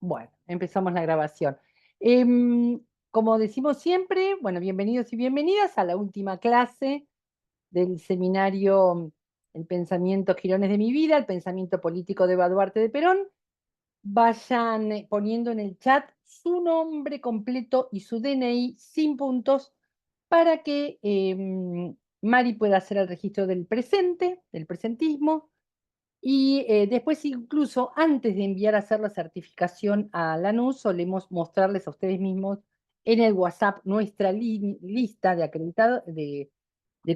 Bueno, empezamos la grabación. Em, Como decimos siempre, bueno, bienvenidos y bienvenidas a la última clase del seminario El pensamiento Girones de mi vida, el pensamiento político de Eva Duarte de Perón. Vayan poniendo en el chat su nombre completo y su DNI sin puntos para que Mari pueda hacer el registro del presente, del presentismo. Y después, incluso antes de enviar a hacer la certificación a Lanús, solemos mostrarles a ustedes mismos en el WhatsApp nuestra lista de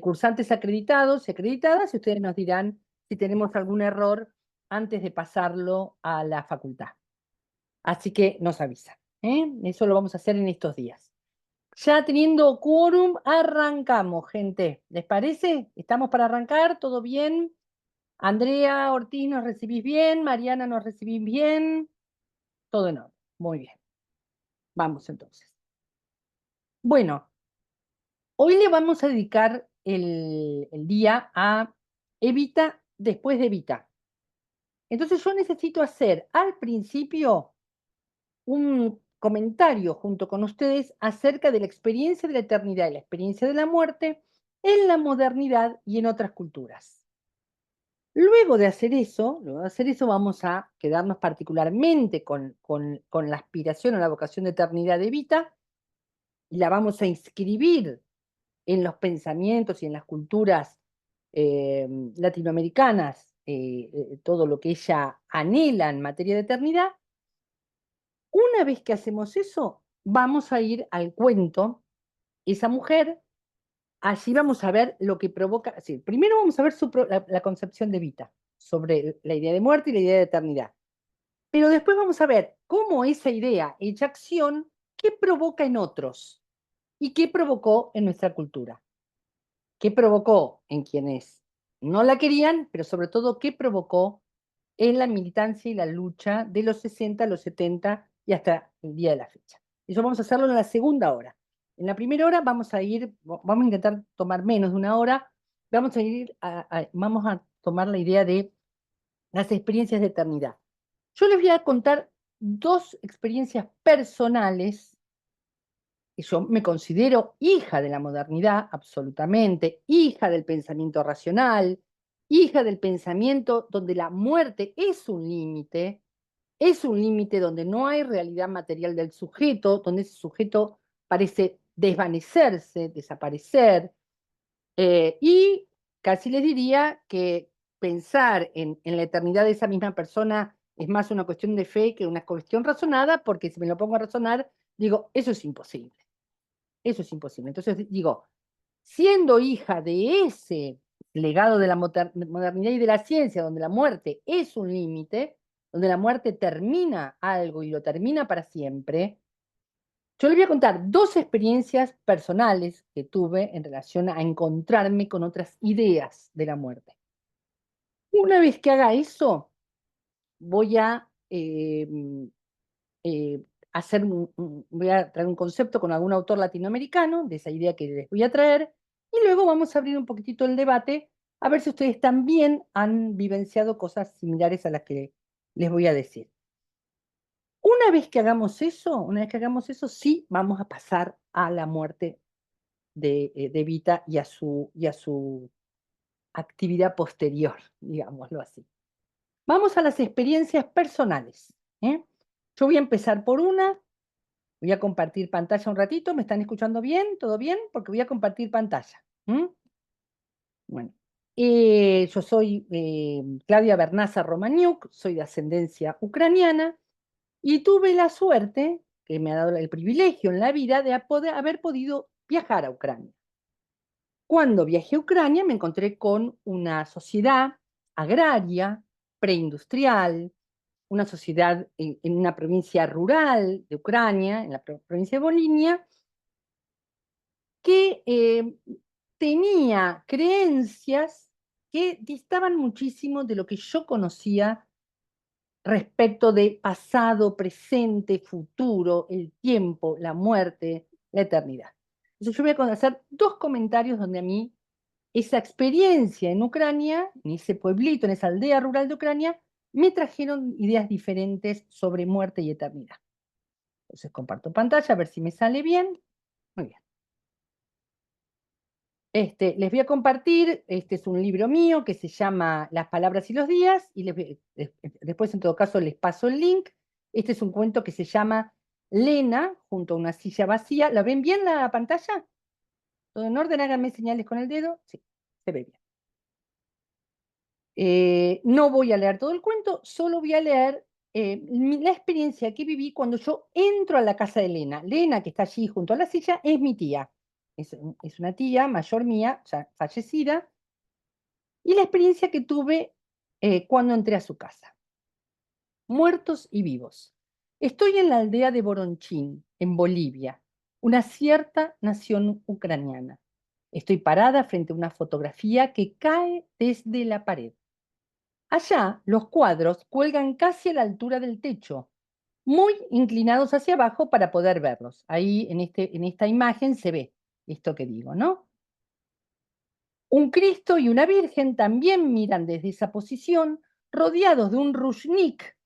cursantes acreditados y acreditadas, y ustedes nos dirán si tenemos algún error antes de pasarlo a la facultad. Así que nos avisan, ¿eh? Eso lo vamos a hacer en estos días. Ya teniendo quórum, arrancamos, gente. ¿Les parece? ¿Estamos para arrancar? ¿Todo bien? Andrea Ortiz, ¿nos recibís bien? Mariana, ¿nos recibís bien? Todo en orden. Muy bien. Vamos entonces. Bueno, hoy le vamos a dedicar el día a Evita después de Evita. Entonces yo necesito hacer al principio un comentario junto con ustedes acerca de la experiencia de la eternidad y la experiencia de la muerte en la modernidad y en otras culturas. Luego de hacer eso, vamos a quedarnos particularmente con la aspiración o la vocación de eternidad de Evita, y la vamos a inscribir en los pensamientos y en las culturas latinoamericanas, todo lo que ella anhela en materia de eternidad. Una vez que hacemos eso, vamos a ir al cuento, esa mujer. Allí vamos a ver lo que provoca, sí, primero vamos a ver la concepción de Evita sobre la idea de muerte y la idea de eternidad. Pero después vamos a ver cómo esa idea hecha acción, qué provoca en otros y qué provocó en nuestra cultura. Qué provocó en quienes no la querían, pero sobre todo qué provocó en la militancia y la lucha de los 60, los 70 y hasta el día de la fecha. Eso vamos a hacerlo en la segunda hora. En la primera hora vamos a intentar tomar menos de una hora, vamos a tomar la idea de las experiencias de eternidad. Yo les voy a contar dos experiencias personales. Yo me considero hija de la modernidad, absolutamente, hija del pensamiento racional, hija del pensamiento donde la muerte es un límite donde no hay realidad material del sujeto, donde ese sujeto parece desvanecerse, desaparecer, y casi les diría que pensar en la eternidad de esa misma persona es más una cuestión de fe que una cuestión razonada, porque si me lo pongo a razonar, digo, eso es imposible. Eso es imposible. Entonces digo, siendo hija de ese legado de la modernidad y de la ciencia, donde la muerte es un límite, donde la muerte termina algo y lo termina para siempre, yo les voy a contar dos experiencias personales que tuve en relación a encontrarme con otras ideas de la muerte. Una vez que haga eso, voy a eh, voy a traer un concepto con algún autor latinoamericano de esa idea que les voy a traer, y luego vamos a abrir un poquitito el debate a ver si ustedes también han vivenciado cosas similares a las que les voy a decir. Una vez que hagamos eso, sí vamos a pasar a la muerte de Evita y a su actividad posterior, digámoslo así. Vamos a las experiencias personales, ¿eh? Yo voy a empezar por una. Voy a compartir pantalla un ratito. ¿Me están escuchando bien? ¿Todo bien? Porque voy a compartir pantalla. Bueno, yo soy Claudia Bernaza Romaniuk, soy de ascendencia ucraniana y tuve la suerte, que me ha dado el privilegio en la vida, de haber podido viajar a Ucrania. Cuando viajé a Ucrania me encontré con una sociedad agraria, preindustrial, una sociedad en una provincia rural de Ucrania, en la provincia de Volinia, que tenía creencias que distaban muchísimo de lo que yo conocía respecto de pasado, presente, futuro, el tiempo, la muerte, la eternidad. Entonces yo voy a hacer dos comentarios donde a mí esa experiencia en Ucrania, en ese pueblito, en esa aldea rural de Ucrania, me trajeron ideas diferentes sobre muerte y eternidad. Entonces comparto pantalla, a ver si me sale bien. Muy bien. Les voy a compartir, este es un libro mío que se llama Las palabras y los días, y después en todo caso les paso el link. Este es un cuento que se llama Lena, junto a una silla vacía. ¿La ven bien la pantalla? ¿Todo en orden? Háganme señales con el dedo. Sí, se ve bien. No voy a leer todo el cuento, solo voy a leer la experiencia que viví cuando yo entro a la casa de Lena. Lena, que está allí junto a la silla, es mi tía. Es una tía mayor mía, ya fallecida, y la experiencia que tuve cuando entré a su casa. Muertos y vivos. Estoy en la aldea de Boronchín, en Bolivia, una cierta nación ucraniana. Estoy parada frente a una fotografía que cae desde la pared. Allá, los cuadros cuelgan casi a la altura del techo, muy inclinados hacia abajo para poder verlos. Ahí en esta imagen se ve esto que digo, ¿no? Un Cristo y una Virgen también miran desde esa posición, rodeados de un rushnik,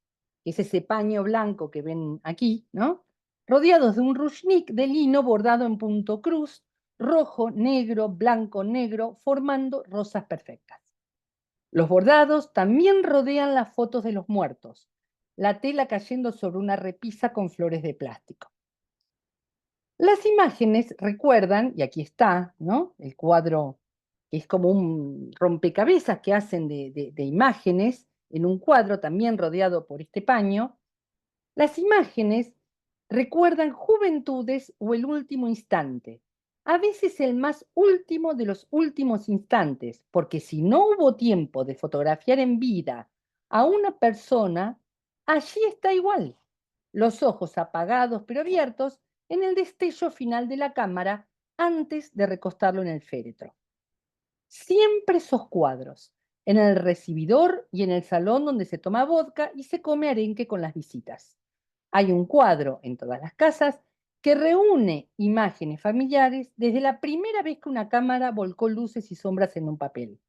que es ese paño blanco que ven aquí, ¿no? Rodeados de un rushnik de lino bordado en punto cruz, rojo, negro, blanco, negro, formando rosas perfectas. Los bordados también rodean las fotos de los muertos, la tela cayendo sobre una repisa con flores de plástico. Las imágenes recuerdan, y aquí está, ¿no? El cuadro que es como un rompecabezas que hacen de imágenes en un cuadro también rodeado por este paño. Las imágenes recuerdan juventudes o el último instante, a veces el más último de los últimos instantes, porque si no hubo tiempo de fotografiar en vida a una persona, allí está igual, los ojos apagados pero abiertos en el destello final de la cámara antes de recostarlo en el féretro. Siempre esos cuadros, en el recibidor y en el salón donde se toma vodka y se come arenque con las visitas. Hay un cuadro en todas las casas que reúne imágenes familiares desde la primera vez que una cámara volcó luces y sombras en un papel.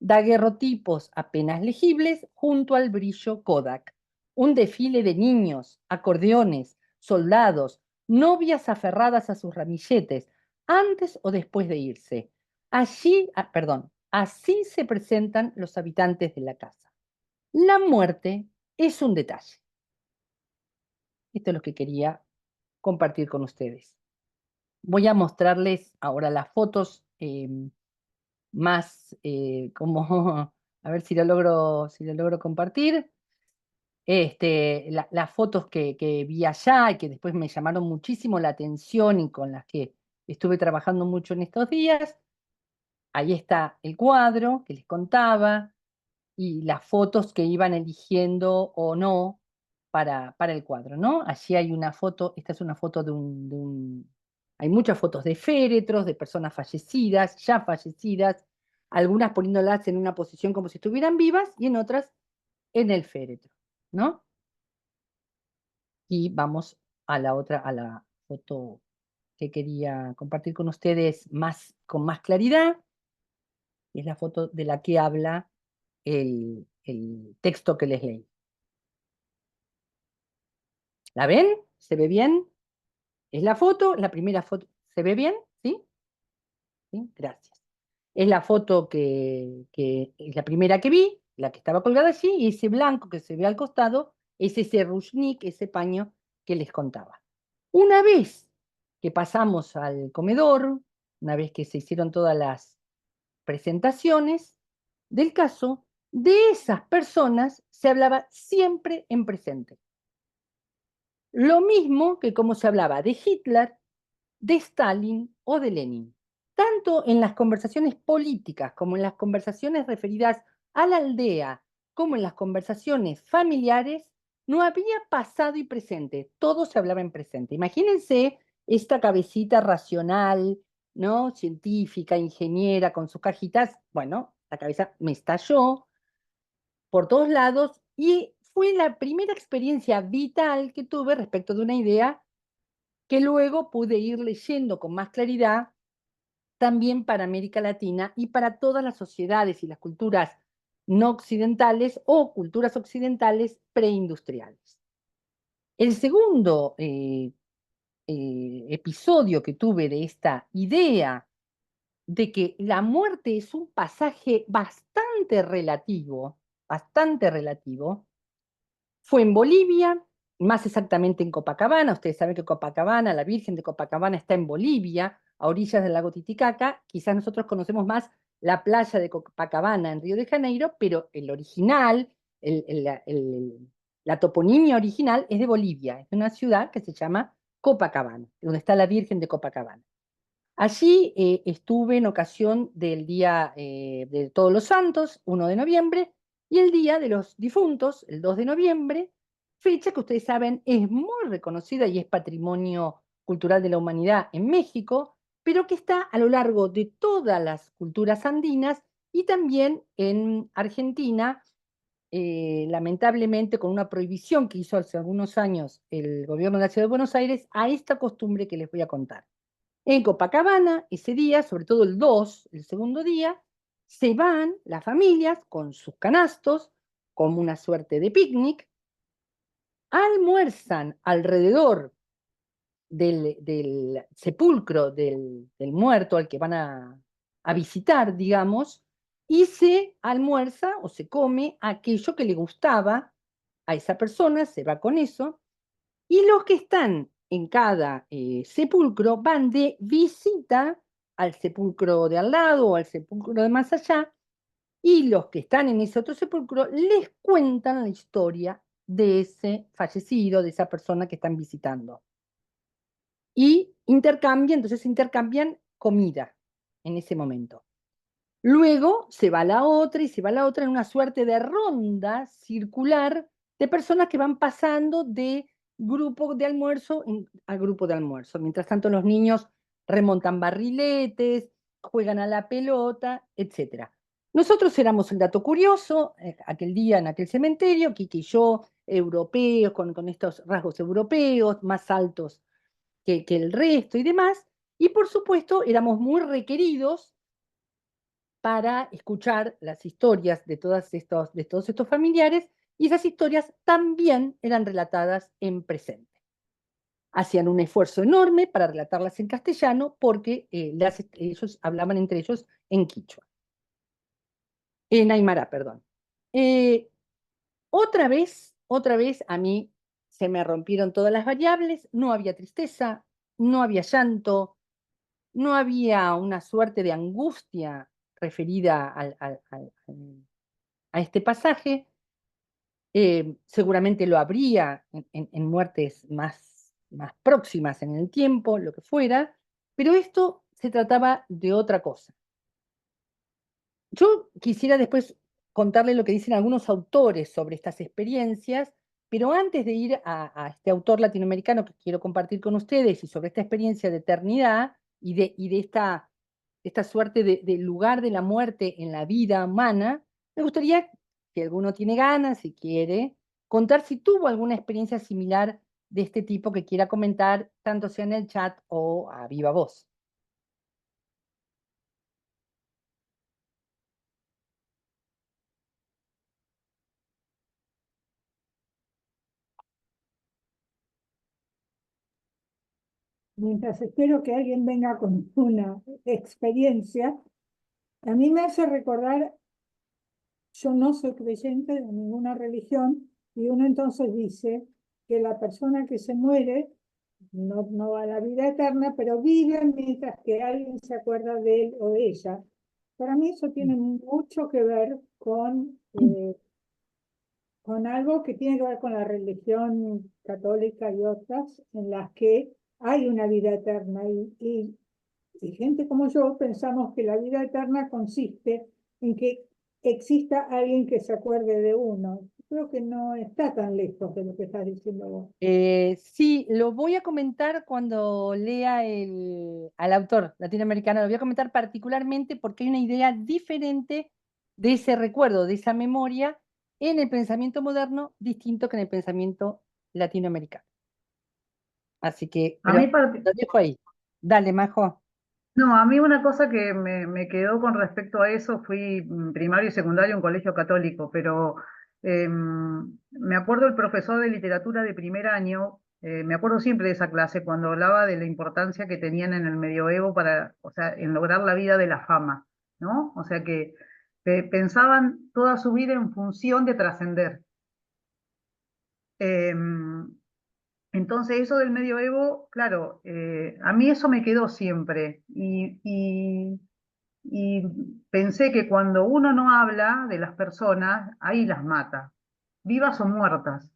Daguerrotipos apenas legibles junto al brillo Kodak. Un desfile de niños, acordeones, soldados, novias aferradas a sus ramilletes, antes o después de irse. Así se presentan los habitantes de la casa. La muerte es un detalle. Esto es lo que quería compartir con ustedes. Voy a mostrarles ahora las fotos más como, a ver si lo logro compartir. Las fotos que vi allá y que después me llamaron muchísimo la atención y con las que estuve trabajando mucho en estos días. Ahí está el cuadro que les contaba y las fotos que iban eligiendo o no para el cuadro, ¿no? Allí hay una foto, esta es una foto hay muchas fotos de féretros, de personas fallecidas, ya fallecidas, algunas poniéndolas en una posición como si estuvieran vivas y en otras en el féretro, ¿no? Y vamos a la otra, a la foto que quería compartir con ustedes con más claridad. Es la foto de la que habla el texto que les leí. ¿La ven? ¿Se ve bien? Es la foto, la primera foto. ¿Se ve bien? ¿Sí? ¿Sí? Gracias. Es la foto que es la primera que vi, la que estaba colgada allí, y ese blanco que se ve al costado es ese rushnik, ese paño que les contaba. Una vez que pasamos al comedor, una vez que se hicieron todas las presentaciones del caso, de esas personas se hablaba siempre en presente. Lo mismo que como se hablaba de Hitler, de Stalin o de Lenin. Tanto en las conversaciones políticas como en las conversaciones referidas a la aldea, como en las conversaciones familiares, no había pasado y presente, todo se hablaba en presente. Imagínense esta cabecita racional, ¿no? Científica, ingeniera, con sus cajitas. Bueno, la cabeza me estalló por todos lados y fue la primera experiencia vital que tuve respecto de una idea que luego pude ir leyendo con más claridad también para América Latina y para todas las sociedades y las culturas no occidentales o culturas occidentales preindustriales. El segundo episodio que tuve de esta idea de que la muerte es un pasaje bastante relativo, fue en Bolivia, más exactamente en Copacabana. Ustedes saben que Copacabana, la Virgen de Copacabana, está en Bolivia, a orillas del lago Titicaca. Quizás nosotros conocemos más la playa de Copacabana en Río de Janeiro, pero el original, la toponimia original es de Bolivia, es de una ciudad que se llama Copacabana, donde está la Virgen de Copacabana. Allí estuve en ocasión del Día de Todos los Santos, 1 de noviembre, y el Día de los Difuntos, el 2 de noviembre, fecha que ustedes saben es muy reconocida y es patrimonio cultural de la humanidad en México, pero que está a lo largo de todas las culturas andinas y también en Argentina, lamentablemente con una prohibición que hizo hace algunos años el gobierno de la Ciudad de Buenos Aires a esta costumbre que les voy a contar. En Copacabana, ese día, sobre todo el 2, el segundo día, se van las familias con sus canastos, como una suerte de picnic, almuerzan alrededor del sepulcro del muerto al que van a visitar, digamos, y se almuerza o se come aquello que le gustaba a esa persona, se va con eso, y los que están en cada sepulcro van de visita al sepulcro de al lado o al sepulcro de más allá, y los que están en ese otro sepulcro les cuentan la historia de ese fallecido, de esa persona que están visitando. Y entonces intercambian comida en ese momento. Luego se va la otra y se va la otra en una suerte de ronda circular de personas que van pasando de grupo de almuerzo a grupo de almuerzo. Mientras tanto, los niños remontan barriletes, juegan a la pelota, etc. Nosotros éramos el dato curioso aquel día en aquel cementerio, Kiki y yo, europeos, con estos rasgos europeos, más altos que el resto y demás. Y por supuesto, éramos muy requeridos para escuchar las historias de todos estos familiares, y esas historias también eran relatadas en presente. Hacían un esfuerzo enorme para relatarlas en castellano porque ellos hablaban entre ellos en quichua, en aymara, perdón. Eh, otra vez a mí se me rompieron todas las variables, no había tristeza, no había llanto, no había una suerte de angustia referida a este pasaje. Seguramente lo habría en muertes más próximas en el tiempo, lo que fuera, pero esto se trataba de otra cosa. Yo quisiera después contarle lo que dicen algunos autores sobre estas experiencias, pero antes de ir a este autor latinoamericano que quiero compartir con ustedes y sobre esta experiencia de eternidad y de esta suerte de lugar de la muerte en la vida humana, me gustaría, si alguno tiene ganas, si quiere, contar si tuvo alguna experiencia similar de este tipo que quiera comentar, tanto sea en el chat o a viva voz. Mientras espero que alguien venga con una experiencia, a mí me hace recordar, yo no soy creyente de ninguna religión, y uno entonces dice que la persona que se muere no va a la vida eterna, pero vive mientras que alguien se acuerda de él o de ella. Para mí eso tiene mucho que ver con algo que tiene que ver con la religión católica y otras, en las que hay una vida eterna y gente como yo pensamos que la vida eterna consiste en que exista alguien que se acuerde de uno. Creo que no está tan lejos de lo que estás diciendo vos. Sí, lo voy a comentar cuando lea al autor latinoamericano. Lo voy a comentar particularmente porque hay una idea diferente de ese recuerdo, de esa memoria, en el pensamiento moderno, distinto que en el pensamiento latinoamericano. Así que, A pero mí, parti- lo dejo ahí. Dale, Majo. No, a mí una cosa que me quedó con respecto a eso, fui primario y secundario en un colegio católico, pero me acuerdo el profesor de literatura de primer año, me acuerdo siempre de esa clase cuando hablaba de la importancia que tenían en el medioevo para, o sea, en lograr la vida de la fama, ¿no? O sea que pensaban toda su vida en función de trascender. Em, entonces, eso del medioevo, claro, a mí eso me quedó siempre. Y pensé que cuando uno no habla de las personas, ahí las mata, vivas o muertas.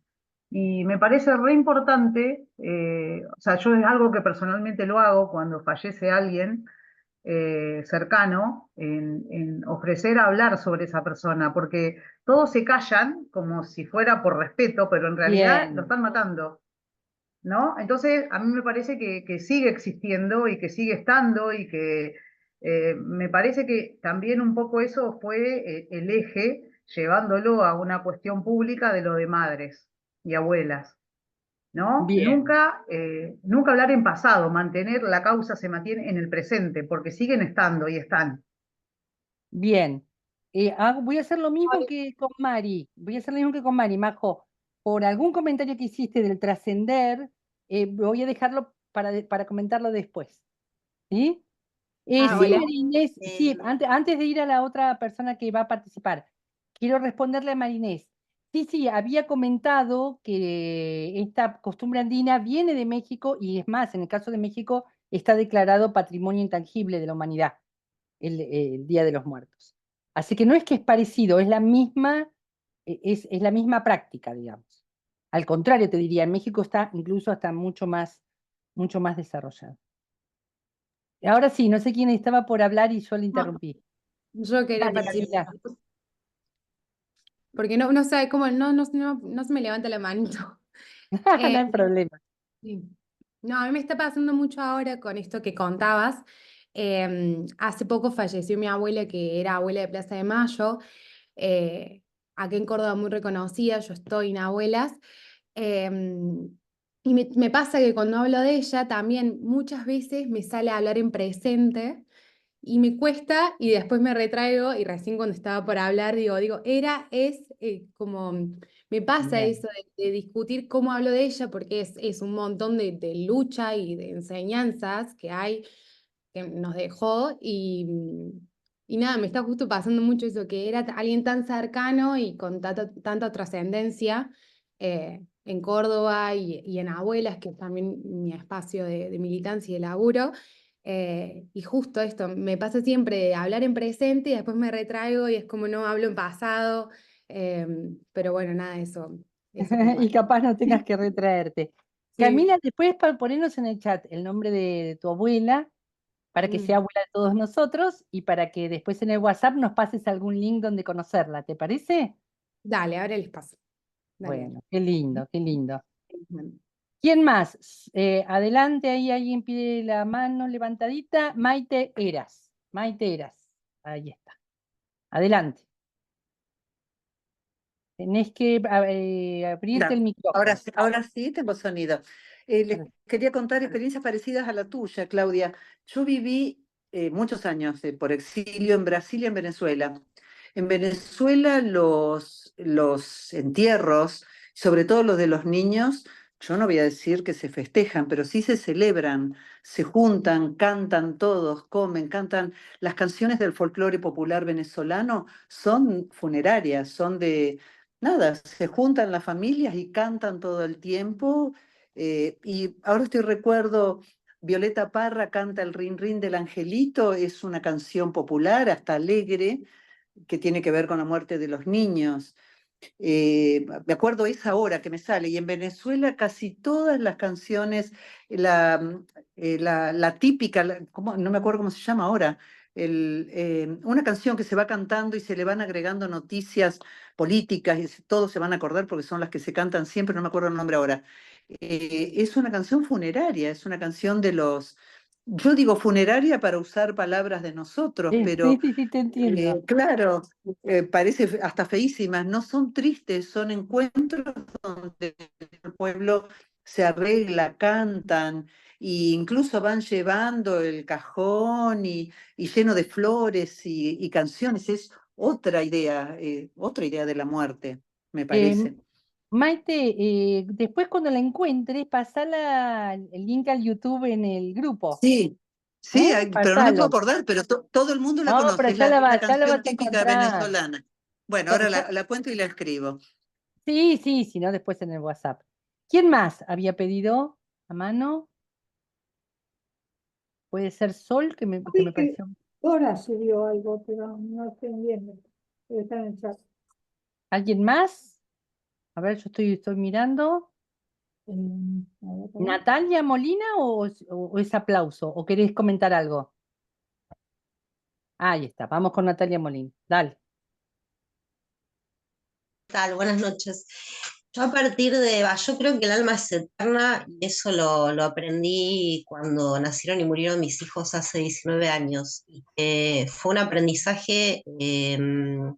Y me parece re importante, o sea, yo es algo que personalmente lo hago cuando fallece alguien cercano, en ofrecer a hablar sobre esa persona, porque todos se callan como si fuera por respeto, pero en realidad lo Bien, están matando. ¿No? Entonces, a mí me parece que sigue existiendo y que sigue estando y que me parece que también un poco eso fue el eje llevándolo a una cuestión pública de lo de madres y abuelas, ¿no? bien, Nunca hablar en pasado, mantener la causa se mantiene en el presente, porque siguen estando y están. bien. Voy a hacer lo mismo que con Mari. Voy a hacer lo mismo que con Mari, Majo. Por algún comentario que hiciste del trascender, voy a dejarlo para comentarlo después. ¿Sí? Ah, Sí, hola. Marinés, sí, Eh, antes de ir a la otra persona que va a participar, quiero responderle a Marinés. Sí, sí, había comentado que esta costumbre andina viene de México y es más, en el caso de México está declarado Patrimonio Intangible de la Humanidad, el Día de los Muertos. Así que no es que es parecido, es la misma, es la misma práctica, digamos. Al contrario, te diría, en México está incluso hasta mucho más desarrollado. Ahora sí, no sé quién estaba por hablar y yo le no, interrumpí. yo quería Dale, participar, Gabriela. porque no sé cómo, no se me levanta la manito. No Eh, hay problema. sí. No, a mí me está pasando mucho ahora con esto que contabas. Hace poco falleció mi abuela, que era abuela de Plaza de Mayo, eh, aquí en Córdoba muy reconocida, yo estoy en abuelas. Y me pasa que cuando hablo de ella, también muchas veces me sale a hablar en presente. Y me cuesta y después me retraigo y recién cuando estaba por hablar como, me pasa Bien. eso de discutir cómo hablo de ella porque es un montón de lucha y de enseñanzas que hay, que nos dejó y nada, me está justo pasando mucho eso, que era alguien tan cercano y con tanta trascendencia en Córdoba y en Abuelas, que es también mi espacio de militancia y de laburo. Y justo esto, me pasa siempre de hablar en presente y después me retraigo y es como no hablo en pasado, pero bueno, nada, eso como Y para... capaz no tengas que retraerte. Sí, Camila, después para ponernos en el chat el nombre de tu abuela, para que sea mm, abuela de todos nosotros y para que después en el WhatsApp nos pases algún link donde conocerla, ¿te parece? dale, ahora les paso. Dale, dale. Bueno, qué lindo, qué lindo. Bueno. ¿Quién más? Adelante, ahí alguien pide la mano levantadita. Maite Eras. Maite Eras. Ahí está. Adelante. Tenés que abrirte el Mira, micrófono. ahora sí tengo sonido. Les quería contar experiencias parecidas a la tuya, Claudia. Yo viví muchos años por exilio en Brasil y en Venezuela. En Venezuela los entierros, sobre todo los de los niños, yo no voy a decir que se festejan, pero sí se celebran, se juntan, cantan todos, comen, cantan. Las canciones del folclore popular venezolano son funerarias, son de nada, se juntan las familias y cantan todo el tiempo. Y ahora estoy recuerdo, Violeta Parra canta el Rin Rin del Angelito, es una canción popular, hasta alegre, que tiene que ver con la muerte de los niños. Me acuerdo esa hora que me sale, y en Venezuela casi todas las canciones, la, la típica, no me acuerdo cómo se llama ahora, una canción que se va cantando y se le van agregando noticias políticas, y todos se van a acordar porque son las que se cantan siempre, no me acuerdo el nombre ahora. Es una canción funeraria, es una canción de los... Yo digo funeraria para usar palabras de nosotros, Sí, pero sí, sí, te entiendo. claro, parece hasta feísimas, no son tristes, son encuentros donde el pueblo se arregla, cantan y incluso van llevando el cajón y lleno de flores y canciones. Es otra idea de la muerte, me parece. Maite, después cuando la encuentres, pasala el link al YouTube en el grupo. Sí, sí, pero no me puedo Pasalo. acordar, pero todo el mundo la No, pero conoce, es la ya la canción vas a típica encontrar. venezolana. Bueno, ahora Ya- la cuento y la escribo. sí, sí, si no, después en el WhatsApp. ¿Quién más había pedido a mano? Puede ser Sol, que me Sí, pareció. Dora subió algo, pero no estoy viendo. Está en el chat. ¿Alguien más? A ver, yo estoy mirando. A ver, a ver. ¿Natalia Molina o es aplauso? ¿O querés comentar algo? Ahí está, vamos con Natalia Molina. Dale. Tal? Buenas noches. Yo a partir yo creo que el alma es eterna y eso lo aprendí cuando nacieron y murieron mis hijos hace 19 años. Y que fue un aprendizaje no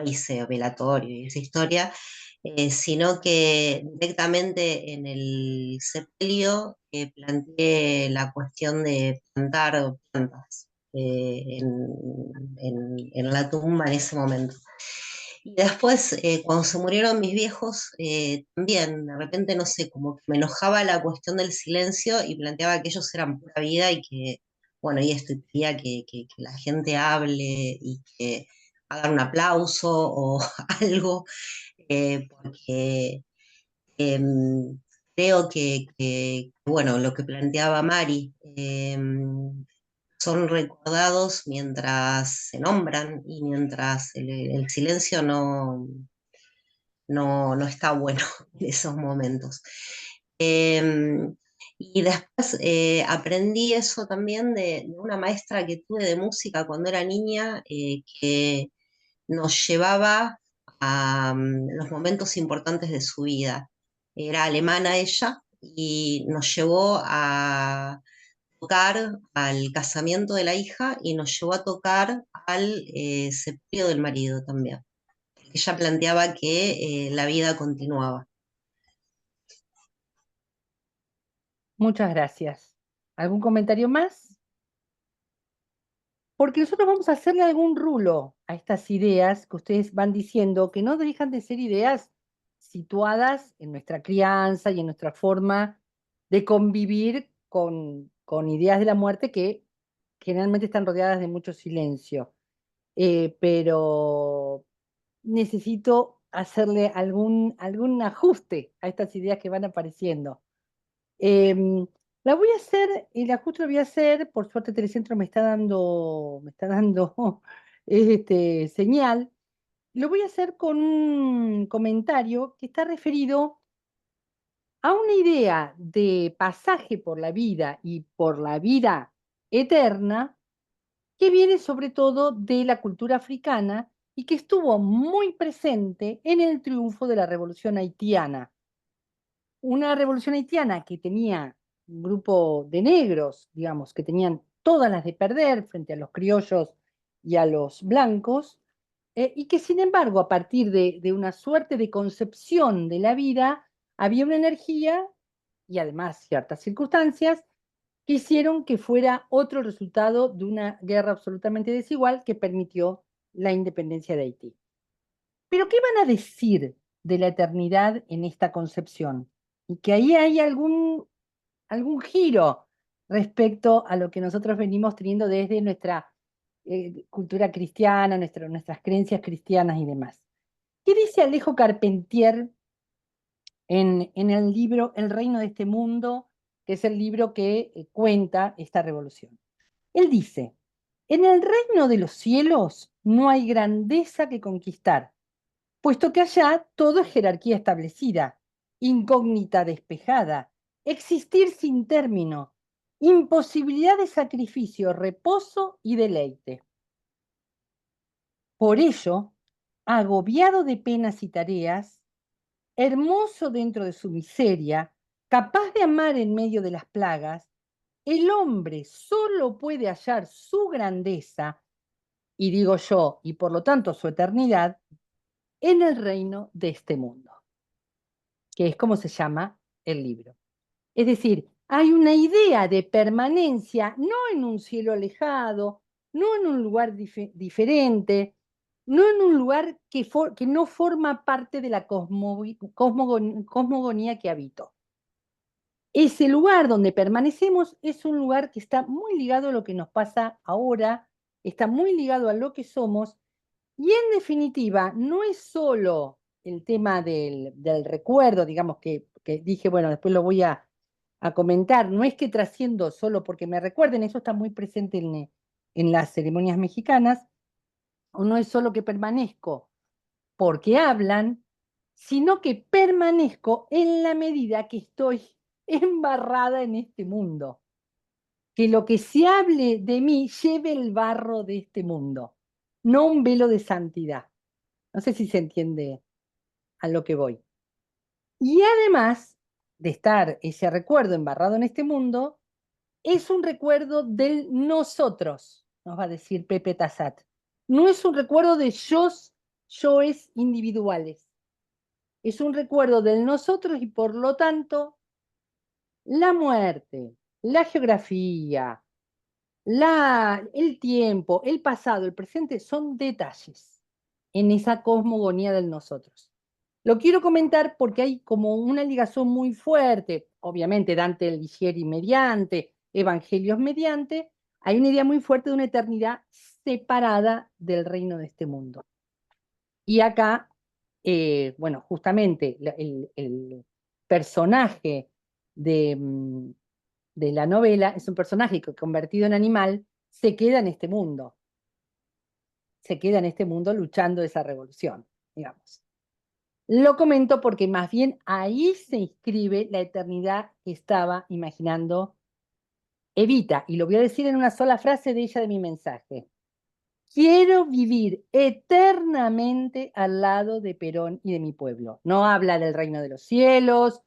hice velatorio y esa historia, sino que directamente en el sepelio planteé la cuestión de plantar plantas en la tumba en ese momento. Y después, cuando se murieron mis viejos, también de repente, no sé, como que me enojaba la cuestión del silencio y planteaba que ellos eran pura vida y que, bueno, y esto, y quería que la gente hable y que hagan un aplauso o algo, porque creo bueno, lo que planteaba Mari, son recordados mientras se nombran y mientras el silencio no está bueno en esos momentos. Eh, y después aprendí eso también de una maestra que tuve de música cuando era niña, que nos llevaba a los momentos importantes de su vida. Era alemana ella y nos llevó a tocar al casamiento de la hija y nos llevó a tocar al sepelio del marido también. Ella planteaba que la vida continuaba. Muchas gracias. ¿Algún comentario más? Porque nosotros vamos a hacerle algún rulo a estas ideas que ustedes van diciendo, que no dejan de ser ideas situadas en nuestra crianza y en nuestra forma de convivir con ideas de la muerte que generalmente están rodeadas de mucho silencio. Pero necesito hacerle algún ajuste a estas ideas que van apareciendo. Em, la voy a hacer, el ajuste lo voy a hacer, por suerte Telecentro me está dando señal. Lo voy a hacer con un comentario que está referido a una idea de pasaje por la vida y por la vida eterna que viene sobre todo de la cultura africana y que estuvo muy presente en el triunfo de la revolución haitiana. Una revolución haitiana que tenía un grupo de negros, digamos, que tenían todas las de perder frente a los criollos y a los blancos, y que sin embargo, a partir de una suerte de concepción de la vida, había una energía y además ciertas circunstancias que hicieron que fuera otro resultado de una guerra absolutamente desigual que permitió la independencia de Haití. Pero ¿qué van a decir de la eternidad en esta concepción? Y que ahí hay algún giro respecto a lo que nosotros venimos teniendo desde nuestra cultura cristiana, nuestras creencias cristianas y demás. ¿Qué dice Alejo Carpentier en el libro El reino de este mundo, que es el libro que cuenta esta revolución? Él dice, en el reino de los cielos no hay grandeza que conquistar, puesto que allá todo es jerarquía establecida, incógnita despejada, existir sin término, imposibilidad de sacrificio, reposo y deleite. Por ello, agobiado de penas y tareas, hermoso dentro de su miseria, capaz de amar en medio de las plagas, el hombre solo puede hallar su grandeza, y digo yo, y por lo tanto su eternidad, en el reino de este mundo, que es como se llama el libro. Es decir, hay una idea de permanencia, no en un cielo alejado, no en un lugar diferente, no en un lugar que no forma parte de la cosmogonía que habito. Ese lugar donde permanecemos es un lugar que está muy ligado a lo que nos pasa ahora, está muy ligado a lo que somos, y en definitiva, no es solo el tema del recuerdo, digamos, que dije, bueno, después lo voy a comentar, no es que trasciendo solo porque me recuerden, eso está muy presente en las ceremonias mexicanas, o no es solo que permanezco porque hablan, sino que permanezco en la medida que estoy embarrada en este mundo. Que lo que se hable de mí lleve el barro de este mundo, no un velo de santidad. No sé si se entiende a lo que voy. Y además de estar ese recuerdo embarrado en este mundo, es un recuerdo del nosotros, nos va a decir Pepe Tassat. No es un recuerdo de yoes individuales. Es un recuerdo del nosotros y por lo tanto la muerte, la geografía, el tiempo, el pasado, el presente son detalles en esa cosmogonía del nosotros. Lo quiero comentar porque hay como una ligación muy fuerte, obviamente Dante Alighieri mediante, Evangelios mediante, hay una idea muy fuerte de una eternidad separada del reino de este mundo. Y acá, bueno, justamente el personaje de la novela es un personaje que convertido en animal se queda en este mundo. Se queda en este mundo luchando esa revolución, digamos. Lo comento porque más bien ahí se inscribe la eternidad que estaba imaginando Evita, y lo voy a decir en una sola frase de ella de mi mensaje. Quiero vivir eternamente al lado de Perón y de mi pueblo. No habla del reino de los cielos,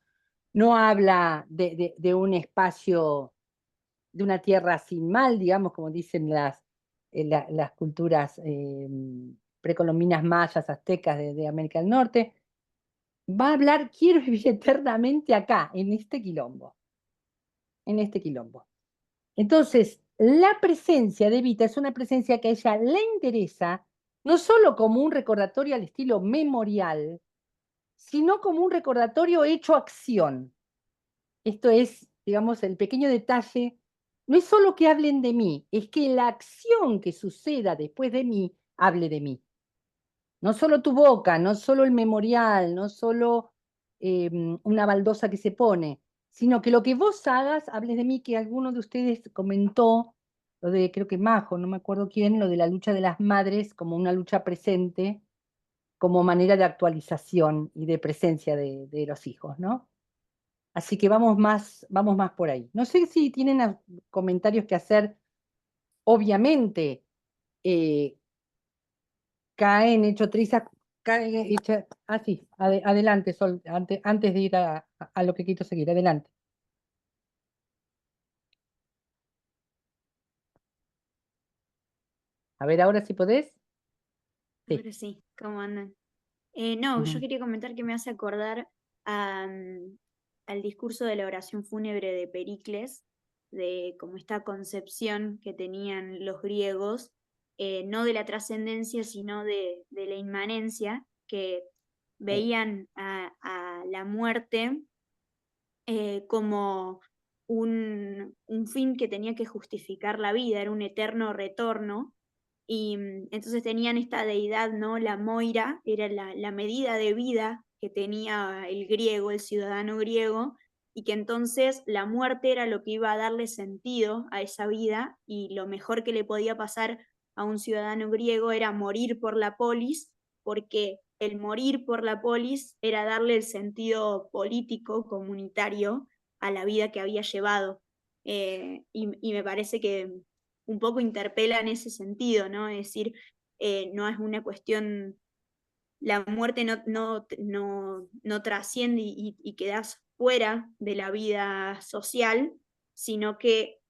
no habla de un espacio, de una tierra sin mal, digamos, como dicen las culturas precolombinas mayas, aztecas de América del Norte. Va a hablar, quiero vivir eternamente acá, en este quilombo. En este quilombo. Entonces, la presencia de Evita es una presencia que a ella le interesa, no solo como un recordatorio al estilo memorial, sino como un recordatorio hecho acción. Esto es, digamos, el pequeño detalle. No es solo que hablen de mí, es que la acción que suceda después de mí hable de mí. No solo tu boca, no solo el memorial, no solo una baldosa que se pone, sino que lo que vos hagas, hables de mí, que alguno de ustedes comentó, lo de, creo que Majo, no me acuerdo quién, lo de la lucha de las madres como una lucha presente, como manera de actualización y de presencia de los hijos, ¿no? Así que vamos más por ahí. No sé si tienen comentarios que hacer. Obviamente, caen hecho trizas, caen hecha. Ah, sí, adelante, Sol, antes de ir a lo que quiero seguir, adelante. A ver, ahora si podés. Sí. Ahora sí, ¿cómo andan? No, yo Ujú. quería comentar que me hace acordar al discurso de la oración fúnebre de Pericles, de como esta concepción que tenían los griegos, no de la trascendencia, sino de la inmanencia, que veían a la muerte como un fin que tenía que justificar la vida, era un eterno retorno. Y entonces tenían esta deidad, ¿no? La Moira, era la medida de vida que tenía el griego, el ciudadano griego, y que entonces la muerte era lo que iba a darle sentido a esa vida, y lo mejor que le podía pasar a un ciudadano griego era morir por la polis, porque el morir por la polis era darle el sentido político, comunitario, a la vida que había llevado. Y me parece que un poco interpela en ese sentido, ¿no? Es decir, no es una cuestión, la muerte no trasciende y quedas fuera de la vida social, sino que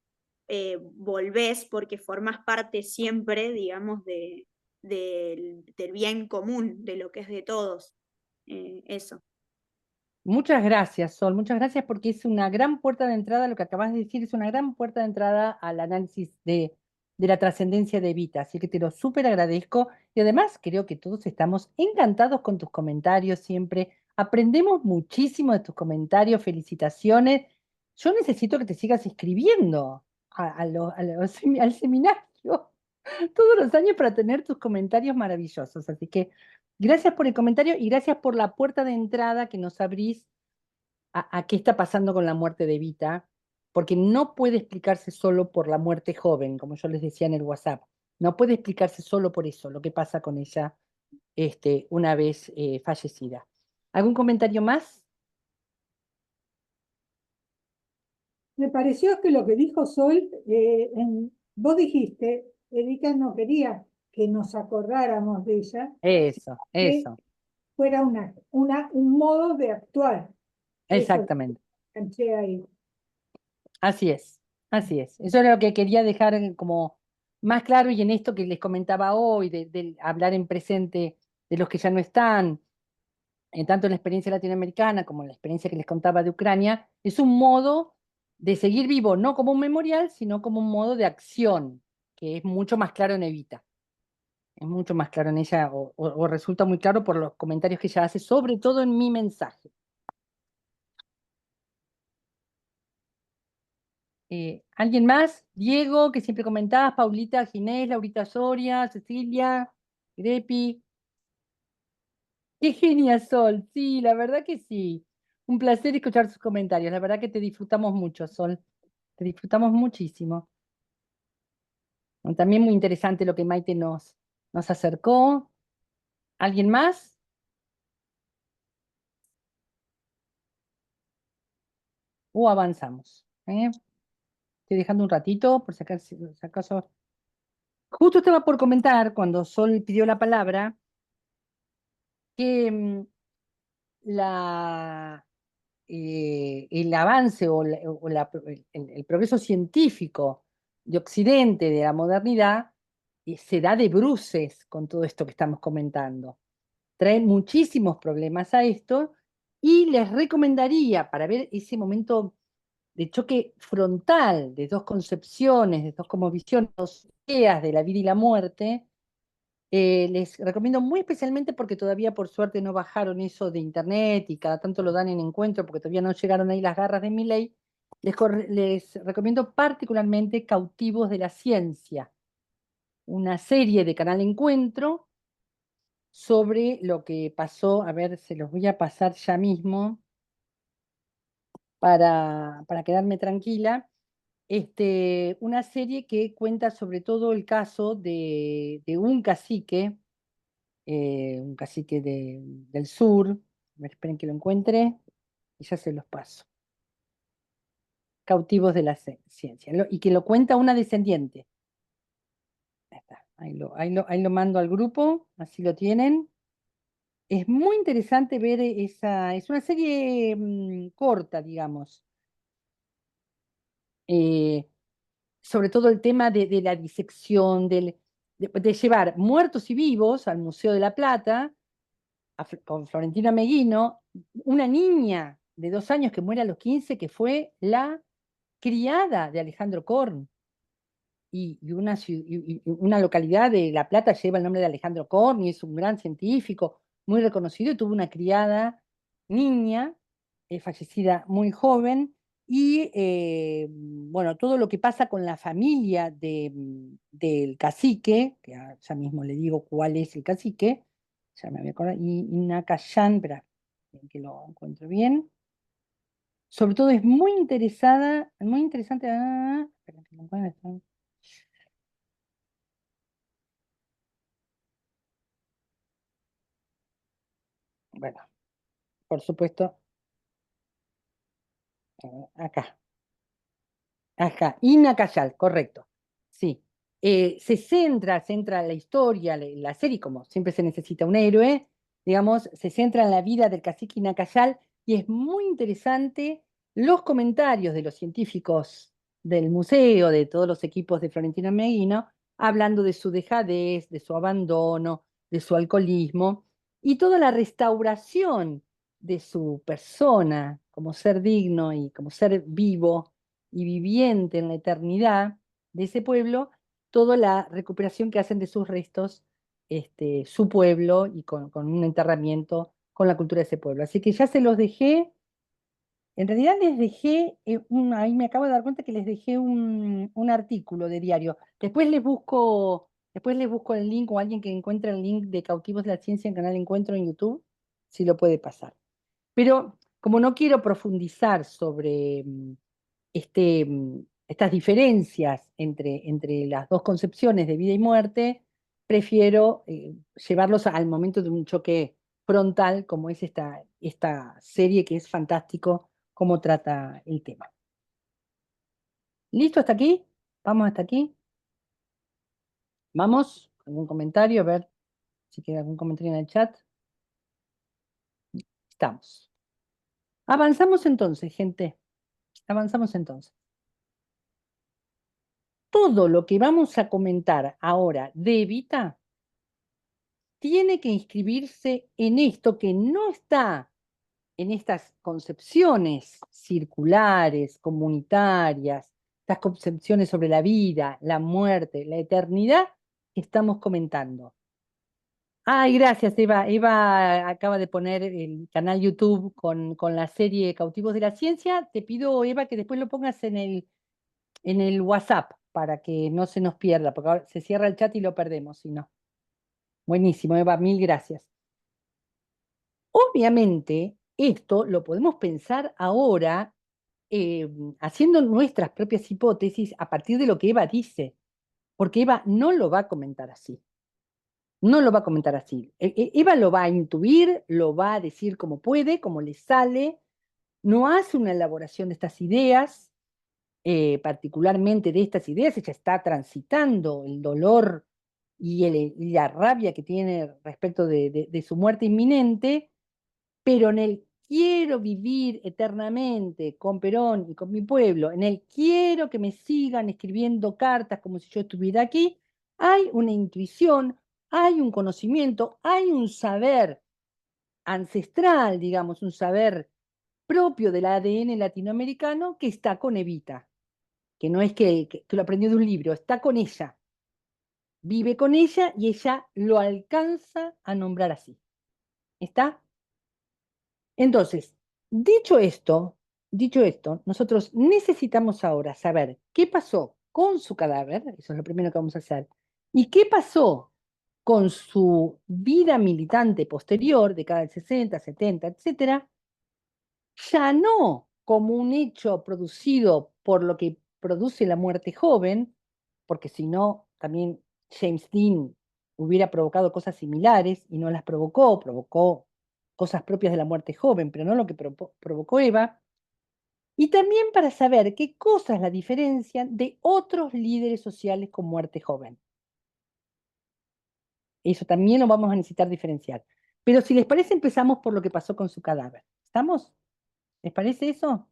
volvés porque formás parte siempre, digamos, del bien común, de lo que es de todos. Eso. Muchas gracias, Sol, muchas gracias porque es una gran puerta de entrada, lo que acabas de decir es una gran puerta de entrada al análisis de la trascendencia de Evita, así que te lo súper agradezco y además creo que todos estamos encantados con tus comentarios siempre, aprendemos muchísimo de tus comentarios, felicitaciones, yo necesito que te sigas escribiendo al seminario todos los años para tener tus comentarios maravillosos, así que gracias por el comentario y gracias por la puerta de entrada que nos abrís a qué está pasando con la muerte de Evita, porque no puede explicarse solo por la muerte joven, como yo les decía en el WhatsApp. No puede explicarse solo por eso, lo que pasa con ella una vez fallecida. ¿Algún comentario más? Me pareció que lo que dijo Sol, vos dijiste, Erika no quería que nos acordáramos de ella, Eso, que eso, fuera un modo de actuar. Eso exactamente. canché ahí. Así es, así es. Eso es lo que quería dejar como más claro y en esto que les comentaba hoy, de hablar en presente de los que ya no están, en tanto la experiencia latinoamericana como la experiencia que les contaba de Ucrania, es un modo de seguir vivo, no como un memorial, sino como un modo de acción, que es mucho más claro en Evita. Es mucho más claro en ella, o resulta muy claro por los comentarios que ella hace, sobre todo en mi mensaje. ¿Alguien más? Diego, que siempre comentabas, Paulita, Ginés, Laurita Soria, Cecilia, Grepi. Qué genia, Sol. Sí, la verdad que sí. Un placer escuchar sus comentarios. La verdad que te disfrutamos mucho, Sol. Te disfrutamos muchísimo. También muy interesante lo que Maite nos acercó. ¿Alguien más? ¿O avanzamos? Estoy dejando un ratito, por si acaso. Justo estaba por comentar, cuando Sol pidió la palabra, que el avance el progreso científico de Occidente, de la modernidad, se da de bruces con todo esto que estamos comentando. Trae muchísimos problemas a esto y les recomendaría, para ver ese momento de choque frontal de dos concepciones, de dos como visiones, dos ideas de la vida y la muerte, les recomiendo muy especialmente porque todavía por suerte no bajaron eso de internet y cada tanto lo dan en encuentro porque todavía no llegaron ahí las garras de Milei. Les recomiendo particularmente Cautivos de la Ciencia, una serie de Canal Encuentro sobre lo que pasó, a ver, se los voy a pasar ya mismo para quedarme tranquila. Una serie que cuenta sobre todo el caso de un cacique del sur. A ver, esperen que lo encuentre y ya se los paso. Cautivos de la Ciencia. Y que lo cuenta una descendiente. Ahí está. Ahí lo mando al grupo, así lo tienen. Es muy interesante ver esa. Es una serie corta, digamos. Sobre todo el tema de la disección, de llevar muertos y vivos al Museo de la Plata con Florentina Meguino, una niña de 2 años que muere a los 15, que fue la criada de Alejandro Korn. Y una localidad de La Plata lleva el nombre de Alejandro Korn y es un gran científico, muy reconocido, y tuvo una criada niña, fallecida muy joven, y bueno, todo lo que pasa con la familia del cacique, que ya mismo le digo cuál es el cacique, ya me voy a acordar, y Nacayán, espera, que lo encuentro bien. Sobre todo es muy interesante. Espera que lo encuentre. Bueno, por supuesto, acá. Ajá, Ina Cayal, correcto. Sí. Se centra la historia, la serie, como siempre se necesita un héroe, digamos, se centra en la vida del cacique Ina Cayal y es muy interesante los comentarios de los científicos del museo, de todos los equipos de Florentina Meguino, hablando de su dejadez, de su abandono, de su alcoholismo y toda la restauración de su persona como ser digno y como ser vivo y viviente en la eternidad de ese pueblo, toda la recuperación que hacen de sus restos su pueblo y con un enterramiento con la cultura de ese pueblo. Así que ya se los dejé. En realidad les dejé, ahí me acabo de dar cuenta que les dejé un artículo de diario. Después les busco el link o alguien que encuentre el link de Cautivos de la Ciencia en Canal Encuentro en YouTube, si lo puede pasar. Pero como no quiero profundizar sobre estas diferencias entre las dos concepciones de vida y muerte, prefiero llevarlos al momento de un choque frontal, como es esta serie que es fantástico cómo trata el tema. ¿Listo hasta aquí? ¿Vamos hasta aquí? ¿Vamos? ¿Algún comentario? A ver si queda algún comentario en el chat. Estamos. Avanzamos entonces, gente. Avanzamos entonces. Todo lo que vamos a comentar ahora de Evita tiene que inscribirse en esto que no está en estas concepciones circulares, comunitarias, estas concepciones sobre la vida, la muerte, la eternidad que estamos comentando. Ay, gracias, Eva. Eva acaba de poner el canal YouTube con la serie Cautivos de la Ciencia. Te pido, Eva, que después lo pongas en el WhatsApp para que no se nos pierda, porque ahora se cierra el chat y lo perdemos, si no. Buenísimo, Eva, mil gracias. Obviamente, esto lo podemos pensar ahora haciendo nuestras propias hipótesis a partir de lo que Eva dice, porque Eva no lo va a comentar así. No lo va a comentar así. Eva lo va a intuir, lo va a decir como puede, como le sale, no hace una elaboración de estas ideas, particularmente de estas ideas, ella está transitando el dolor y la rabia que tiene respecto de su muerte inminente, pero en el quiero vivir eternamente con Perón y con mi pueblo, en el quiero que me sigan escribiendo cartas como si yo estuviera aquí, hay una intuición, hay un conocimiento, hay un saber ancestral, digamos, un saber propio del ADN latinoamericano que está con Evita, que no es que lo aprendió de un libro, está con ella, vive con ella y ella lo alcanza a nombrar así. ¿Está? Entonces, dicho esto, nosotros necesitamos ahora saber qué pasó con su cadáver, eso es lo primero que vamos a hacer, y qué pasó con su vida militante posterior, década del 60, 70, etcétera, ya no como un hecho producido por lo que produce la muerte joven, porque si no, también James Dean hubiera provocado cosas similares y no las provocó cosas propias de la muerte joven, pero no lo que provocó Eva, y también para saber qué cosas la diferencian de otros líderes sociales con muerte joven. Eso también lo vamos a necesitar diferenciar. Pero si les parece, empezamos por lo que pasó con su cadáver. ¿Estamos? ¿Les parece eso?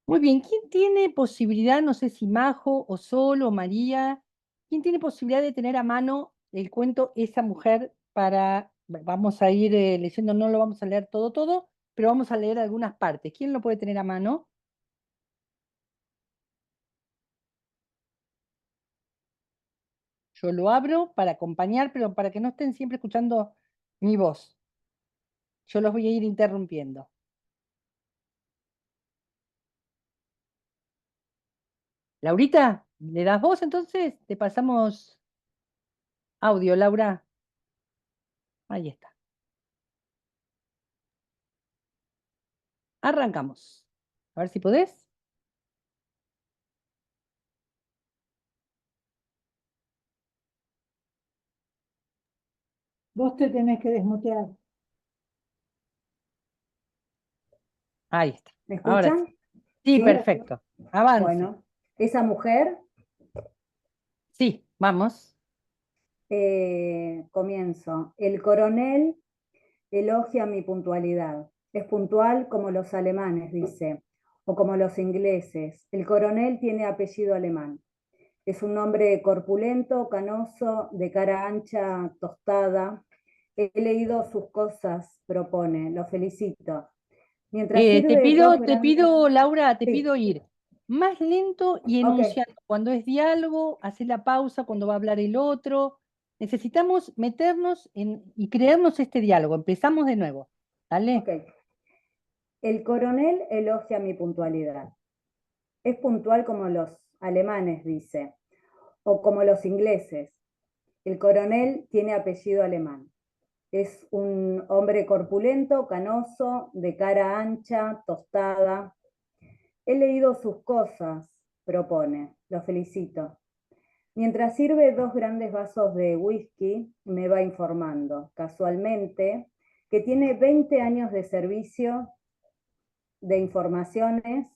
Muy bien, ¿quién tiene posibilidad, no sé si Majo o Sol o María, quién tiene posibilidad de tener a mano el cuento Esa mujer para, vamos a ir leyendo, no lo vamos a leer todo, pero vamos a leer algunas partes. ¿Quién lo puede tener a mano? Yo lo abro para acompañar, pero para que no estén siempre escuchando mi voz. Yo los voy a ir interrumpiendo. Laurita, ¿le das voz entonces? Te pasamos audio, Laura. Ahí está. Arrancamos. A ver si podés. Vos te tenés que desmutear. Ahí está. ¿Me Ahora escuchan? sí. Sí, ¿Sí? perfecto. Avance. Bueno, esa mujer, Sí, vamos. comienzo. El coronel elogia mi puntualidad. Es puntual como los alemanes, dice, o como los ingleses. El coronel tiene apellido alemán. Es un hombre corpulento, canoso, de cara ancha, tostada, He leído sus cosas, propone, lo felicito. Mientras Te sirve pido, dos te grandes... pido, Laura, te Sí, pido ir más lento y ok, enunciando. Cuando es diálogo, hacer la pausa cuando va a hablar el otro. Necesitamos meternos y crearnos este diálogo. Empezamos de nuevo. ¿Dale? ok. El coronel elogia mi puntualidad. Es puntual como los alemanes, dice, o como los ingleses. El coronel tiene apellido alemán. Es un hombre corpulento, canoso, de cara ancha, tostada. He leído sus cosas, propone. Lo felicito. Mientras sirve dos grandes vasos de whisky, me va informando, casualmente, que tiene 20 años de servicio de informaciones,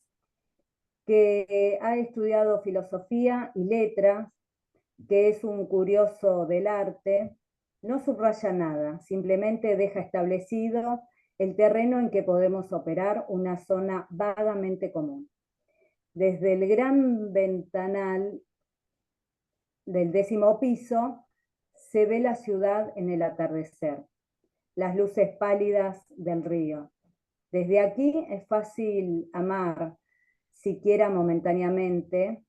que ha estudiado filosofía y letras, que es un curioso del arte. No subraya nada, simplemente deja establecido el terreno en que podemos operar, una zona vagamente común. Desde el gran ventanal del 10º piso se ve la ciudad en el atardecer, las luces pálidas del río. Desde aquí es fácil amar, siquiera momentáneamente,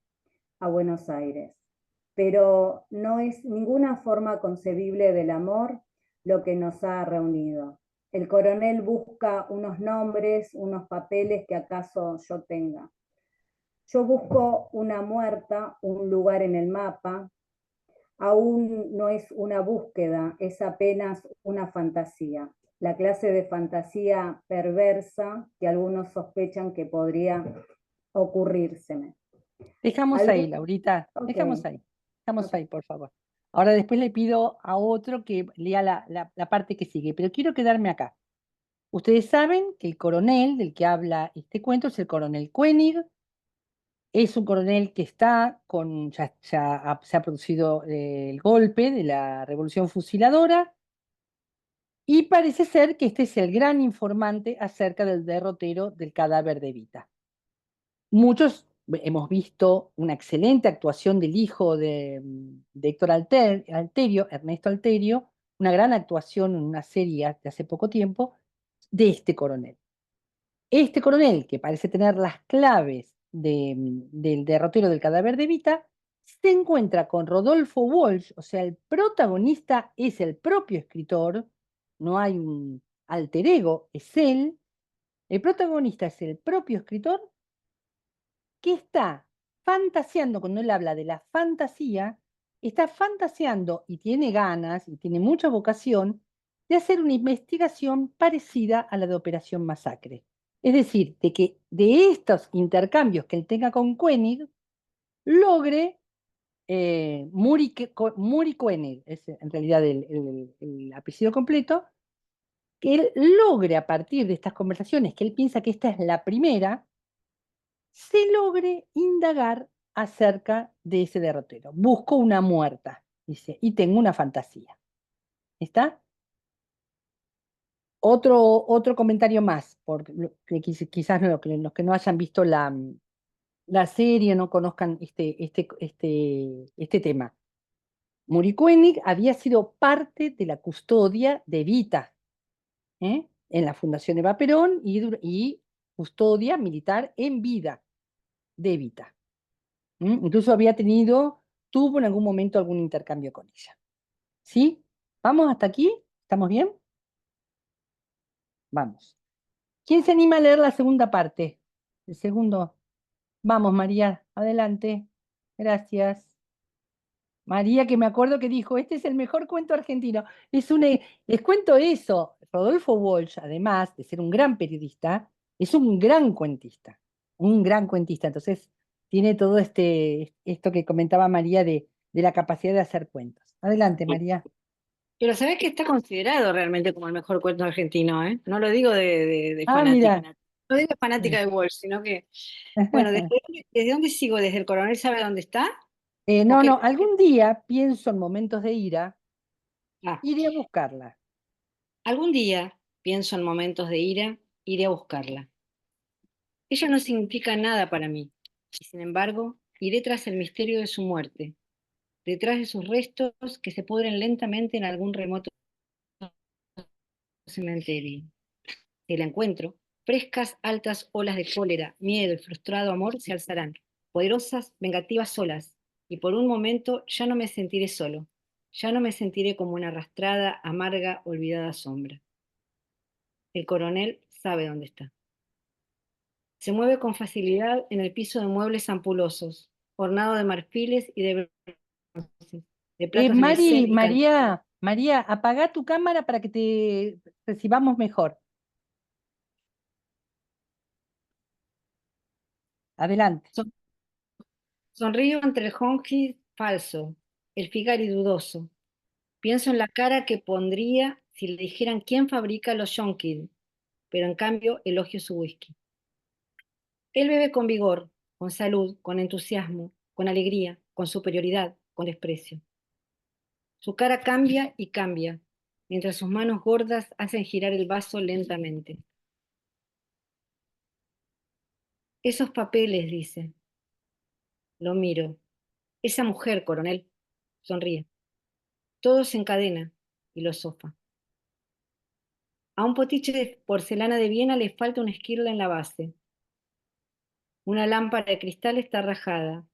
a Buenos Aires. Pero no es ninguna forma concebible del amor lo que nos ha reunido. El coronel busca unos nombres, unos papeles que acaso yo tenga. Yo busco una muerta, un lugar en el mapa. Aún no es una búsqueda, es apenas una fantasía. La clase de fantasía perversa que algunos sospechan que podría ocurrírseme. Dejamos ahí, Laurita. Ok, Dejamos ahí. Dejamos ok. ahí, por favor. Ahora después le pido a otro que lea la parte que sigue, pero quiero quedarme acá. Ustedes saben que el coronel del que habla este cuento es el coronel Koenig. Es un coronel que está con, se ha producido el golpe de la revolución fusiladora y parece ser que este es el gran informante acerca del derrotero del cadáver de Evita. Muchos hemos visto una excelente actuación del hijo de Héctor Alterio, Ernesto Alterio, una gran actuación en una serie de hace poco tiempo de este coronel. Este coronel, que parece tener las claves del derrotero del cadáver de Evita, se encuentra con Rodolfo Walsh, o sea, el protagonista es el propio escritor, no hay un alter ego, es él. El protagonista es el propio escritor que está fantaseando, cuando él habla de la fantasía, está fantaseando y tiene ganas y tiene mucha vocación de hacer una investigación parecida a la de Operación Masacre. Es decir, de que de estos intercambios que él tenga con Koenig, logre Muri Koenig, es en realidad el apellido completo, que él logre a partir de estas conversaciones, que él piensa que esta es la primera, se logre indagar acerca de ese derrotero. Busco una muerta, dice, y tengo una fantasía. ¿Está? Otro comentario más, porque quizás los que no hayan visto la serie no conozcan este tema. Muri Koenig había sido parte de la custodia de Evita, en la Fundación Eva Perón y custodia militar en vida de Evita. Incluso tuvo en algún momento algún intercambio con ella. ¿Sí? ¿Vamos hasta aquí? ¿Estamos bien? Vamos. ¿Quién se anima a leer la segunda parte? El segundo. Vamos, María, adelante. Gracias. María, que me acuerdo que dijo, este es el mejor cuento argentino. Les cuento eso. Rodolfo Walsh, además de ser un gran periodista, es un gran cuentista. Un gran cuentista. Entonces, tiene todo esto que comentaba María de la capacidad de hacer cuentos. Adelante, María. Pero sabés que está considerado realmente como el mejor cuento argentino, ¿eh? No lo digo de Ah, fanática, mira. no digo fanática de Walsh, sino que, bueno, ¿desde dónde sigo? ¿Desde el coronel sabe dónde está? ¿O No, qué? algún día pienso en momentos de ira, Ah, iré a buscarla. algún día, pienso en momentos de ira, iré a buscarla. Ella no significa nada para mí, y sin embargo, iré tras el misterio de su muerte, detrás de sus restos que se pudren lentamente en algún remoto cementerio. Si la encuentro, frescas, altas olas de cólera, miedo y frustrado amor se alzarán, poderosas, vengativas solas, y por un momento ya no me sentiré solo, ya no me sentiré como una arrastrada, amarga, olvidada sombra. El coronel sabe dónde está. Se mueve con facilidad en el piso de muebles ampulosos, ornado de marfiles y de bronces, de platos de Meissen y María, apagá tu cámara para que te recibamos mejor. Adelante. Sonrío entre el jonquil falso, el Figari dudoso. Pienso en la cara que pondría si le dijeran quién fabrica los jonquil, pero en cambio elogio su whisky. Él bebe con vigor, con salud, con entusiasmo, con alegría, con superioridad, con desprecio. Su cara cambia y cambia, mientras sus manos gordas hacen girar el vaso lentamente. Esos papeles, dice. Lo miro. Esa mujer, coronel. Sonríe. Todo se encadena y lo sofa. A un potiche de porcelana de Viena le falta una esquirla en la base. Una lámpara de cristal está rajada.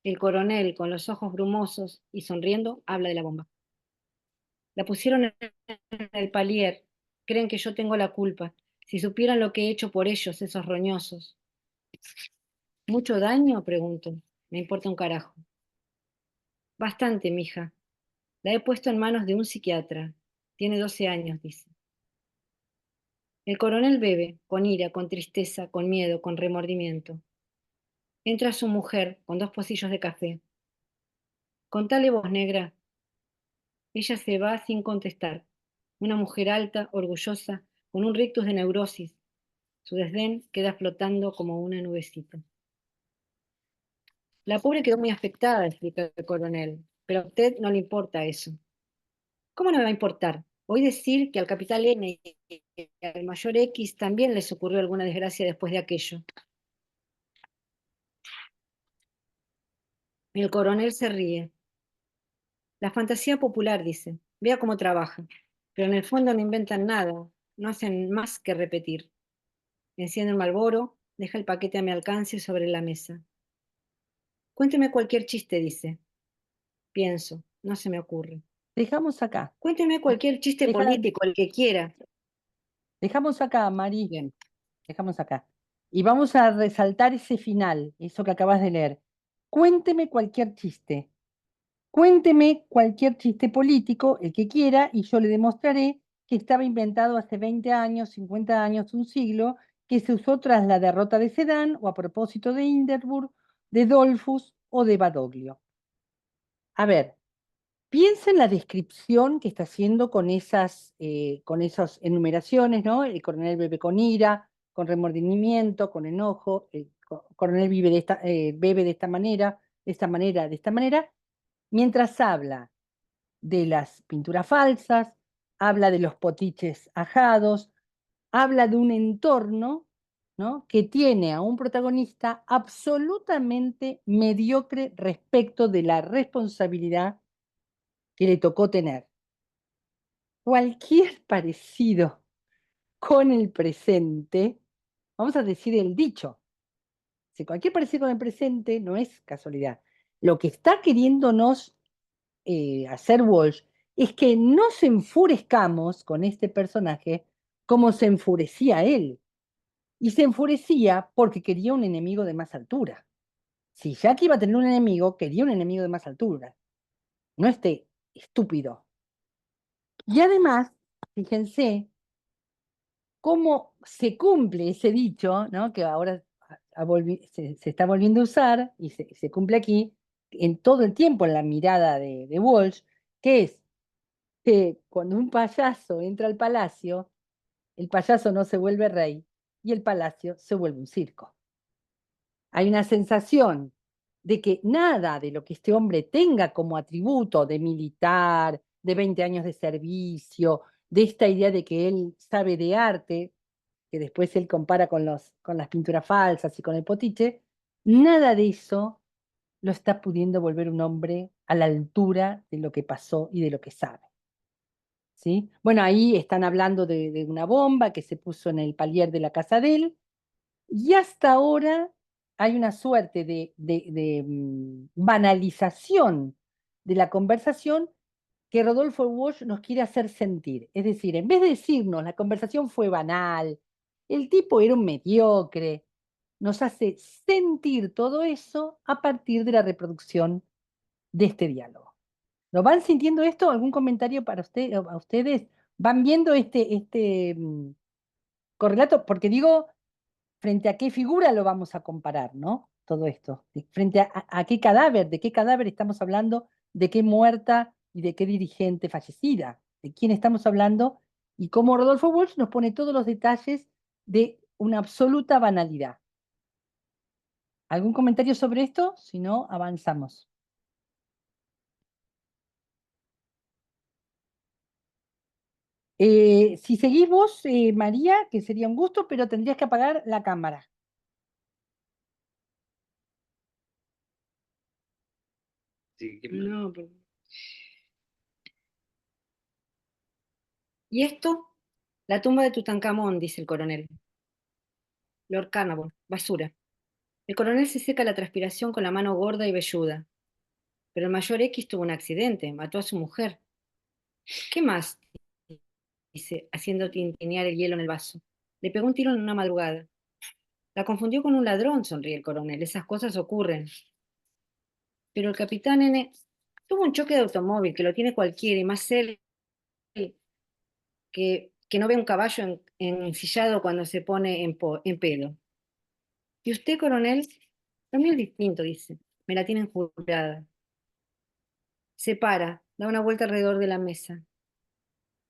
El coronel, con los ojos brumosos y sonriendo, habla de la bomba. La pusieron en el palier. Creen que yo tengo la culpa. Si supieran lo que he hecho por ellos, esos roñosos. ¿Mucho daño? Pregunto. Me importa un carajo. Bastante, mija. La he puesto en manos de un psiquiatra. Tiene 12 años, dice. El coronel bebe, con ira, con tristeza, con miedo, con remordimiento. Entra su mujer, con 2 pocillos de café. Contale vos, negra. Ella se va sin contestar. Una mujer alta, orgullosa, con un rictus de neurosis. Su desdén queda flotando como una nubecita. La pobre quedó muy afectada, explica el coronel, pero a usted no le importa eso. ¿Cómo no me va a importar? Oí decir que al capital N y al mayor X también les ocurrió alguna desgracia después de aquello. El coronel se ríe. La fantasía popular, dice. Vea cómo trabaja. Pero en el fondo no inventan nada, no hacen más que repetir. Enciende el Marlboro, deja el paquete a mi alcance sobre la mesa. Cuénteme cualquier chiste, dice. Pienso, no se me ocurre. Dejamos acá. Cuénteme cualquier chiste político, el que quiera. Dejamos acá, Mari. Bien. Dejamos acá. Y vamos a resaltar ese final, eso que acabas de leer. Cuénteme cualquier chiste. Cuénteme cualquier chiste político, el que quiera, y yo le demostraré que estaba inventado hace 20 años, 50 años, un siglo, que se usó tras la derrota de Sedán o a propósito de Hindenburg, de Dollfuss o de Badoglio. A ver, piensa en la descripción que está haciendo con esas enumeraciones, ¿no? El coronel bebe con ira, con remordimiento, con enojo, el coronel bebe de esta manera, de esta manera, de esta manera, mientras habla de las pinturas falsas, habla de los potiches ajados, habla de un entorno, ¿no?, que tiene a un protagonista absolutamente mediocre respecto de la responsabilidad que le tocó tener. Cualquier parecido con el presente, vamos a decir el dicho, si cualquier parecido con el presente no es casualidad. Lo que está queriéndonos hacer Walsh es que no nos enfurezcamos con este personaje como se enfurecía él. Y se enfurecía porque quería un enemigo de más altura. Si Jack iba a tener un enemigo, quería un enemigo de más altura. No este estúpido. Y además, fíjense cómo se cumple ese dicho, ¿no?, que ahora se está volviendo a usar y se cumple aquí en todo el tiempo en la mirada de Walsh, que es que cuando un payaso entra al palacio, el payaso no se vuelve rey y el palacio se vuelve un circo. Hay una sensación de que nada de lo que este hombre tenga como atributo de militar, de 20 años de servicio, de esta idea de que él sabe de arte, que después él compara con las pinturas falsas y con el potiche, nada de eso lo está pudiendo volver un hombre a la altura de lo que pasó y de lo que sabe. ¿sí? Bueno, ahí están hablando de una bomba que se puso en el palier de la casa de él, y hasta ahora hay una suerte de banalización de la conversación que Rodolfo Walsh nos quiere hacer sentir. Es decir, en vez de decirnos la conversación fue banal, el tipo era un mediocre, nos hace sentir todo eso a partir de la reproducción de este diálogo. ¿Lo van sintiendo esto? ¿Algún comentario para a ustedes? ¿Van viendo este correlato? Porque digo, frente a qué figura lo vamos a comparar, ¿no? Todo esto. Frente a qué cadáver, de qué cadáver estamos hablando, de qué muerta y de qué dirigente fallecida, de quién estamos hablando, y cómo Rodolfo Walsh nos pone todos los detalles de una absoluta banalidad. ¿Algún comentario sobre esto? Si no, avanzamos. Si seguís vos, María, que sería un gusto, pero tendrías que apagar la cámara. No, ¿y esto? La tumba de Tutankamón, dice el coronel. Lord Carnarvon, basura. El coronel se seca la transpiración con la mano gorda y velluda. Pero el mayor X tuvo un accidente, mató a su mujer. ¿Qué más? Dice, haciendo tintinear el hielo en el vaso. Le pegó un tiro en una madrugada. La confundió con un ladrón, sonríe el coronel. Esas cosas ocurren. Pero el capitán N tuvo un choque de automóvil que lo tiene cualquiera, y más él que no ve un caballo ensillado cuando se pone en pelo. ¿Y usted, coronel? Lo mío es distinto, dice. Me la tienen jurada. Se para, da una vuelta alrededor de la mesa.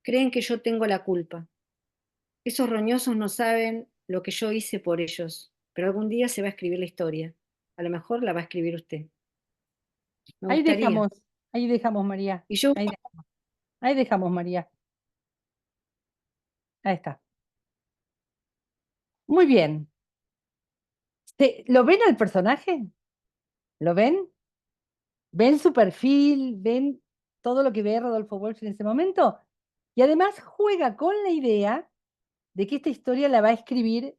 Creen que yo tengo la culpa. Esos roñosos no saben lo que yo hice por ellos, pero algún día se va a escribir la historia. A lo mejor la va a escribir usted. Me gustaría. Ahí dejamos, María. Y yo, Ahí dejamos, María. Ahí está. Muy bien. ¿Lo ven al personaje? ¿Lo ven? ¿Ven su perfil? ¿Ven todo lo que ve Rodolfo Walsh en ese momento? Y además juega con la idea de que esta historia la va a escribir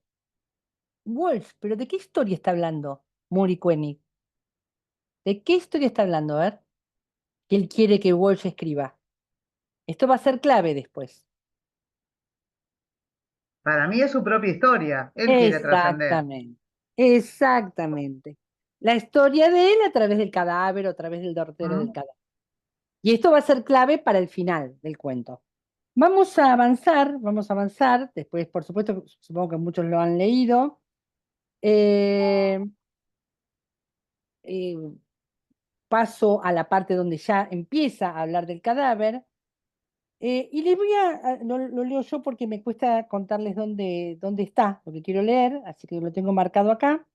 Walsh. ¿Pero de qué historia está hablando Muri Koenig? ¿De qué historia está hablando? A ver, que él quiere que Walsh escriba. Esto va a ser clave después. Para mí es su propia historia. Él quiere trascender. Exactamente, exactamente. La historia de él a través del cadáver o a través del dortero del cadáver. Y esto va a ser clave para el final del cuento. Vamos a avanzar. Después, por supuesto, supongo que muchos lo han leído. Paso a la parte donde ya empieza a hablar del cadáver. Y les voy lo leo yo porque me cuesta contarles dónde está lo que quiero leer, así que lo tengo marcado acá.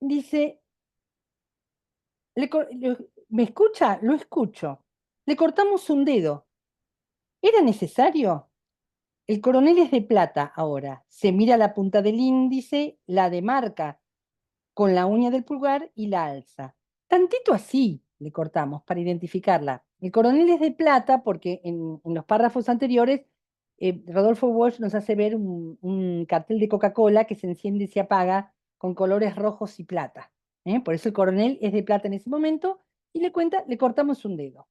Dice, ¿me escucha? Lo escucho. Le cortamos un dedo. ¿Era necesario? El coronel es de plata ahora. Se mira la punta del índice, la demarca con la uña del pulgar y la alza. Tantito así le cortamos para identificarla. El coronel es de plata porque en los párrafos anteriores Rodolfo Walsh nos hace ver un cartel de Coca-Cola que se enciende y se apaga con colores rojos y plata. Por eso el coronel es de plata en ese momento y le cortamos un dedo.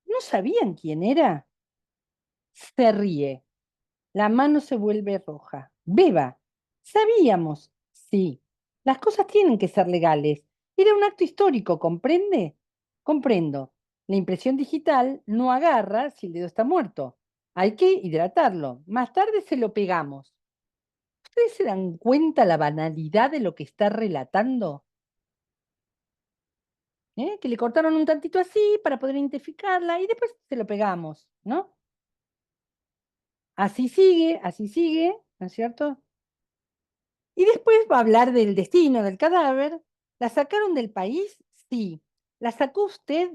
¿No sabían quién era? Se ríe. La mano se vuelve roja. Beba. Sabíamos. Sí. Las cosas tienen que ser legales. Era un acto histórico, ¿comprende? Comprendo. La impresión digital no agarra si el dedo está muerto. Hay que hidratarlo. Más tarde se lo pegamos. ¿Ustedes se dan cuenta la banalidad de lo que está relatando? Que le cortaron un tantito así para poder identificarla y después se lo pegamos, ¿no? Así sigue, ¿no es cierto? Y después va a hablar del destino del cadáver. ¿La sacaron del país? Sí. ¿La sacó usted?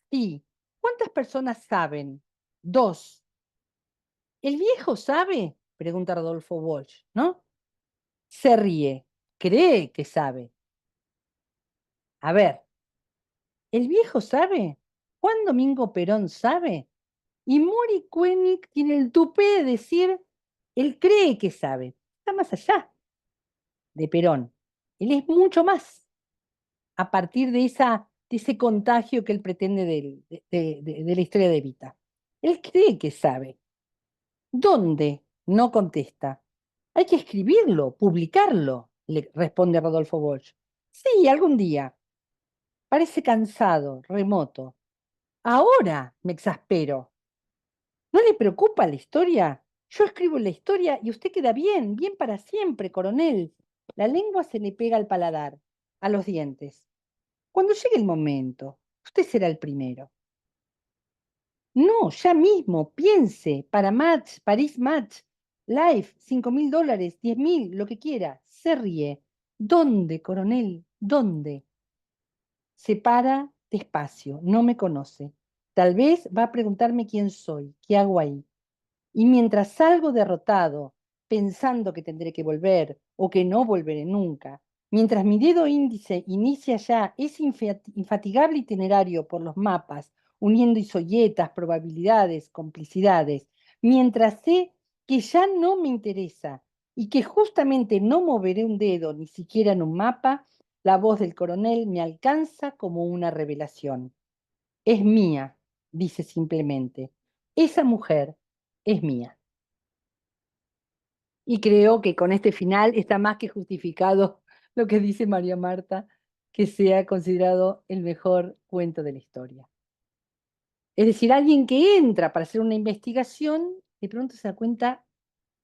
Sí. ¿Cuántas personas saben? 2. ¿El viejo sabe? Pregunta Rodolfo Walsh, ¿no? Se ríe. Cree que sabe. A ver, ¿El viejo sabe? ¿Juan Domingo Perón sabe? Y Mori Koenig tiene el tupé de decir, él cree que sabe. Está más allá de Perón. Él es mucho más a partir de ese contagio que él pretende de la historia de Evita. Él cree que sabe. ¿Dónde? No contesta. Hay que escribirlo, publicarlo, le responde Rodolfo Walsh. Sí, algún día. Parece cansado, remoto. Ahora me exaspero. ¿No le preocupa la historia? Yo escribo la historia y usted queda bien, bien para siempre, coronel. La lengua se le pega al paladar, a los dientes. Cuando llegue el momento, usted será el primero. No, ya mismo, piense, para Match, París Match, Life, $5.000, 10.000, lo que quiera. Se ríe. ¿Dónde, coronel? ¿Dónde? Se para despacio, no me conoce. Tal vez va a preguntarme quién soy, qué hago ahí. Y mientras salgo derrotado, pensando que tendré que volver o que no volveré nunca, mientras mi dedo índice inicia ya ese infatigable itinerario por los mapas, uniendo isoyetas, probabilidades, complicidades, mientras sé que ya no me interesa y que justamente no moveré un dedo ni siquiera en un mapa, la voz del coronel me alcanza como una revelación. Es mía, dice simplemente. Esa mujer es mía. Y creo que con este final está más que justificado lo que dice María Marta, que sea considerado el mejor cuento de la historia. Es decir, alguien que entra para hacer una investigación, de pronto se da cuenta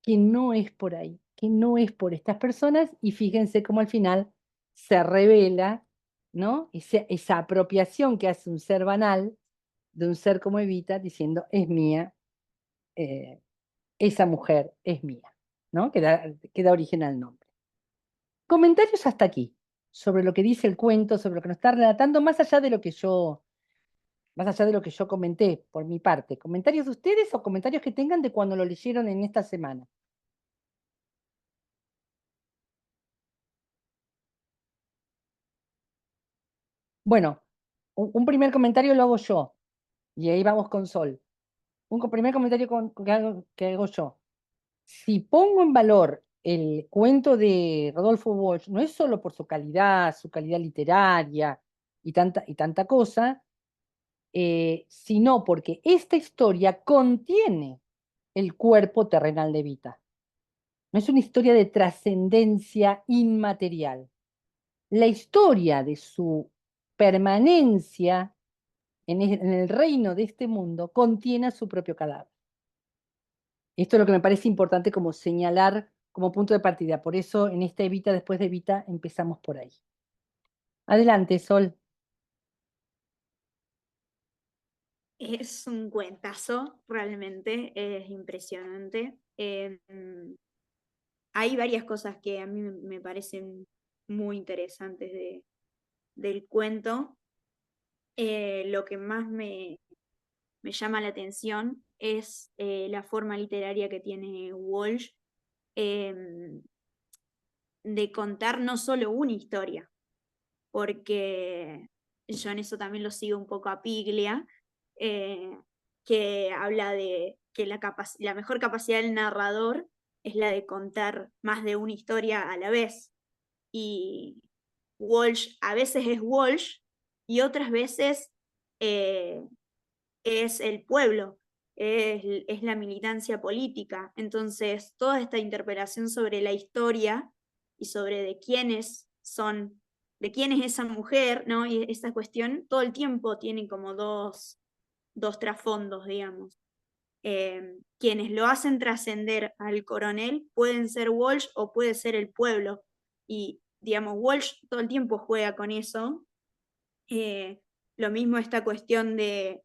que no es por ahí, que no es por estas personas, y fíjense cómo al final se revela, ¿no? Esa apropiación que hace un ser banal de un ser como Evita, diciendo, es mía, esa mujer es mía, ¿no? Que da origen al nombre. Comentarios hasta aquí, sobre lo que dice el cuento, sobre lo que nos está relatando, más allá de lo que yo comenté por mi parte. ¿Comentarios de ustedes o comentarios que tengan de cuando lo leyeron en esta semana? Bueno, un primer comentario lo hago yo, y ahí vamos con Sol. Primer comentario que hago yo. Si pongo en valor el cuento de Rodolfo Walsh, no es solo por su calidad literaria y tanta cosa, sino porque esta historia contiene el cuerpo terrenal de Evita. No es una historia de trascendencia inmaterial. La historia de su permanencia en el reino de este mundo contiene a su propio cadáver. Esto es lo que me parece importante como señalar como punto de partida. Por eso en esta Evita, después de Evita, empezamos por ahí. Adelante, Sol. Es un cuentazo, realmente, es impresionante. Hay varias cosas que a mí me parecen muy interesantes del cuento. Lo que más me llama la atención es la forma literaria que tiene Walsh de contar no solo una historia, porque yo en eso también lo sigo un poco a Piglia, que habla de que la mejor capacidad del narrador es la de contar más de una historia a la vez. Y Walsh a veces es Walsh y otras veces es el pueblo, es la militancia política. Entonces, toda esta interpelación sobre la historia y sobre de quién es esa mujer, ¿no? Y esa cuestión todo el tiempo tiene como dos trasfondos, digamos. Quienes lo hacen trascender al coronel pueden ser Walsh o puede ser el pueblo. Y, digamos, Walsh todo el tiempo juega con eso. Lo mismo esta cuestión de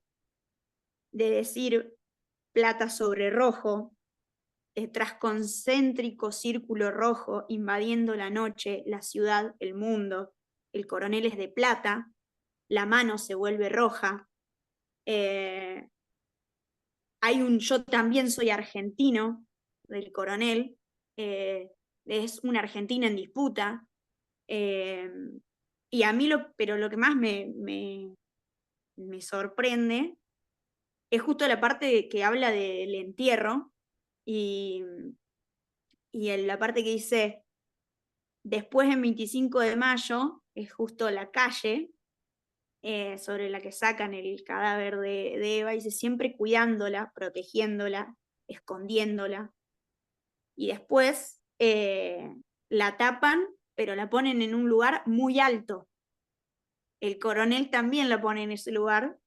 decir plata sobre rojo, tras concéntrico círculo rojo invadiendo la noche, la ciudad, el mundo. El coronel es de plata, la mano se vuelve roja. Hay un yo también soy argentino del coronel, es una Argentina en disputa. Y a mí pero lo que más me me sorprende es justo la parte que habla del entierro y en la parte que dice, después en 25 de mayo, es justo la calle sobre la que sacan el cadáver de Eva, y dice, siempre cuidándola, protegiéndola, escondiéndola. Y después la tapan, pero la ponen en un lugar muy alto. El coronel también la pone en ese lugar.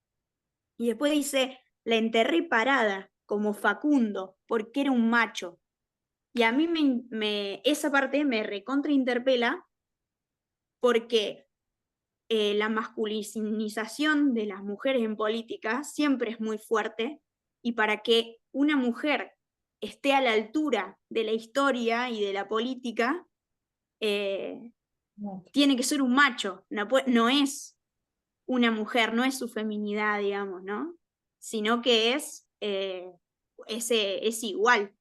Y después dice, la enterré parada, como Facundo, porque era un macho. Y a mí esa parte me recontrainterpela porque la masculinización de las mujeres en política siempre es muy fuerte, y para que una mujer esté a la altura de la historia y de la política, tiene que ser un macho, no es una mujer, no es su feminidad, digamos, ¿no? Sino que es igual.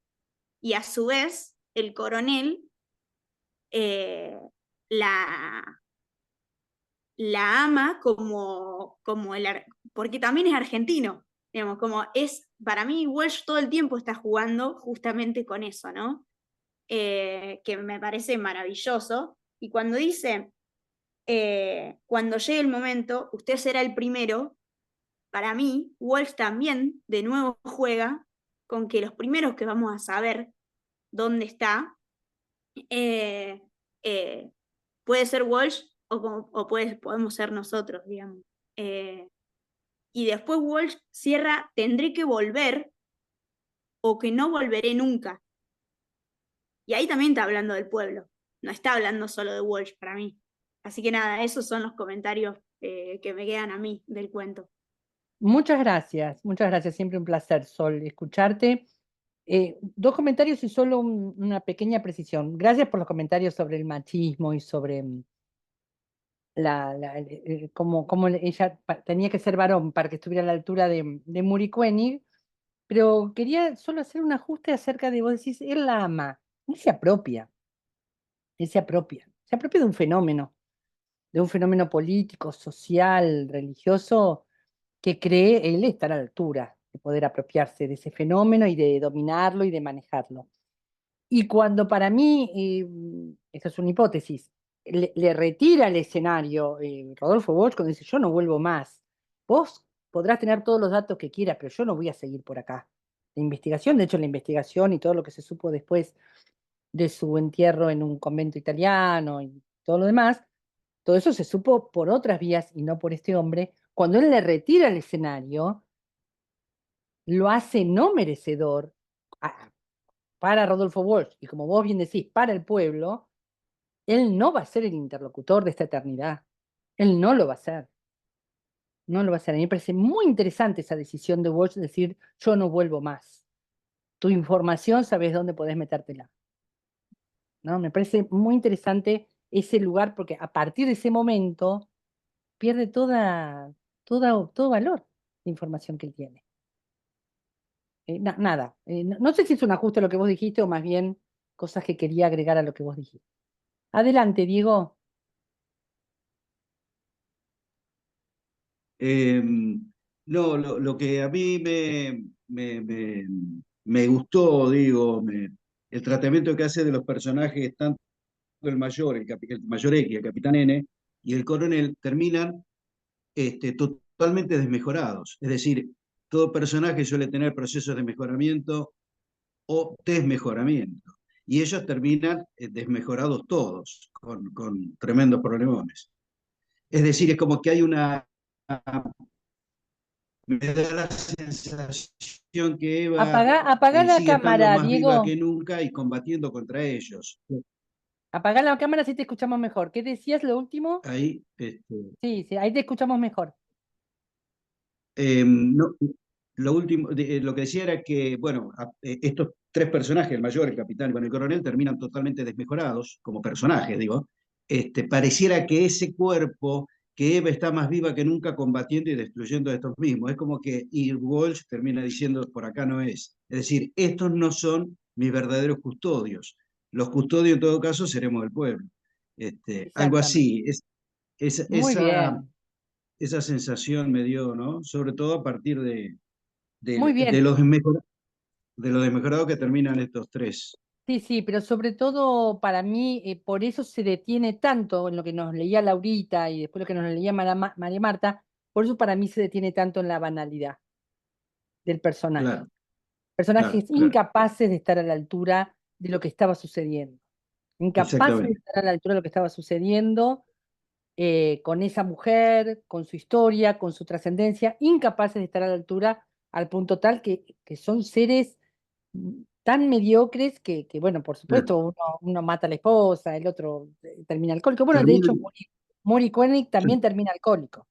Y a su vez, el coronel la ama porque también es argentino, digamos, para mí Walsh todo el tiempo está jugando justamente con eso, ¿no? Que me parece maravilloso. Y cuando dice, cuando llegue el momento, usted será el primero, para mí, Walsh también de nuevo juega con que los primeros que vamos a saber dónde está, puede ser Walsh o podemos ser nosotros, digamos. Y después Walsh cierra, tendré que volver o que no volveré nunca. Y ahí también está hablando del pueblo, no está hablando solo de Walsh para mí. Así que nada, esos son los comentarios que me quedan a mí del cuento. Muchas gracias, siempre un placer, Sol, escucharte. 2 comentarios y solo una pequeña precisión. Gracias por los comentarios sobre el machismo y sobre cómo ella tenía que ser varón para que estuviera a la altura de Muriqueni, pero quería solo hacer un ajuste acerca de, vos decís, él la ama, él se apropia de un fenómeno político, social, religioso, que cree él estar a la altura de poder apropiarse de ese fenómeno y de dominarlo y de manejarlo. Y cuando para mí, esa es una hipótesis, le retira el escenario Rodolfo Walsh cuando dice, yo no vuelvo más. Vos podrás tener todos los datos que quieras, pero yo no voy a seguir por acá. La investigación, de hecho la investigación y todo lo que se supo después de su entierro en un convento italiano y todo lo demás, todo eso se supo por otras vías y no por este hombre. Cuando él le retira el escenario, lo hace no merecedor para Rodolfo Walsh, y como vos bien decís, para el pueblo, él no va a ser el interlocutor de esta eternidad. Él no lo va a hacer. No lo va a hacer. A mí me parece muy interesante esa decisión de Walsh de decir, yo no vuelvo más. Tu información, sabes dónde podés metértela. ¿No? Me parece muy interesante ese lugar, porque a partir de ese momento pierde todo valor la información que él tiene. Nada, no sé si es un ajuste a lo que vos dijiste o más bien cosas que quería agregar a lo que vos dijiste. Adelante, Diego. No, lo que a mí me gustó, digo, el tratamiento que hace de los personajes, tanto el mayor, el mayor X, el capitán N, y el coronel, terminan totalmente desmejorados. Es decir, todo personaje suele tener procesos de mejoramiento o desmejoramiento. Y ellos terminan desmejorados todos, con tremendos problemones. Es decir, es como que hay me da la sensación que Eva Apagá la sigue estando cámara, más viva Diego. que nunca y combatiendo contra ellos. Apagá la cámara si te escuchamos mejor. ¿Qué decías lo último? Ahí, Sí, ahí te escuchamos mejor. no, lo último, lo que decía era que, bueno, estos 3 personajes, el mayor, el capitán y el coronel, terminan totalmente desmejorados, como personajes, digo. Pareciera que ese cuerpo, que Eva está más viva que nunca combatiendo y destruyendo a estos mismos. Es como que y Walsh termina diciendo, por acá no es. Es decir, estos no son mis verdaderos custodios. Los custodios, en todo caso, seremos el pueblo. Algo así. Muy bien. esa sensación me dio, ¿no? Sobre todo a partir Muy de bien. de los desmejorados que terminan estos tres. Sí, sí, pero sobre todo para mí, por eso se detiene tanto en lo que nos leía Laurita y después lo que nos leía María Marta, por eso para mí se detiene tanto en la banalidad del personaje. Claro, claro, Personajes claro. incapaces de estar a la altura de lo que estaba sucediendo, incapaces de Exactamente. estar a la altura de lo que estaba sucediendo con esa mujer, con su historia, con su trascendencia, incapaces de estar a la altura al punto tal que son seres tan mediocres bueno, por Claro. supuesto, uno mata a la esposa, el otro termina alcohólico. Bueno, de Termina, hecho, Mori Koenig también termina alcohólico.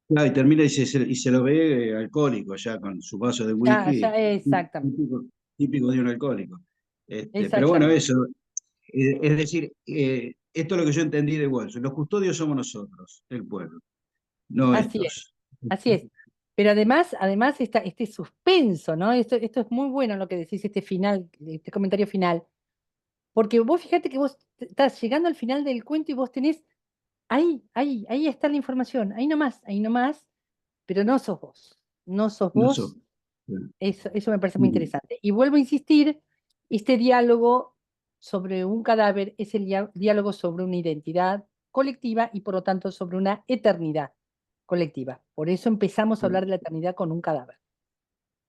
claro, y termina y se lo ve alcohólico ya con su vaso de Ya, whisky, ya, exactamente, típico, típico de un alcohólico. Pero bueno, exactamente. eso, es decir, esto es lo que yo entendí de Walsh. Los custodios somos nosotros, el pueblo, no Así es, estos. así es. Pero además este suspenso, ¿no? Esto es muy bueno lo que decís, este final, este comentario final. Porque vos fíjate que vos estás llegando al final del cuento y vos tenés, ahí está la información, ahí nomás, pero no sos vos, no sos vos, Nosotros. eso me parece muy interesante. Y vuelvo a insistir, este diálogo sobre un cadáver es el diálogo sobre una identidad colectiva y por lo tanto sobre una eternidad colectiva. Por eso empezamos a hablar de la eternidad con un cadáver.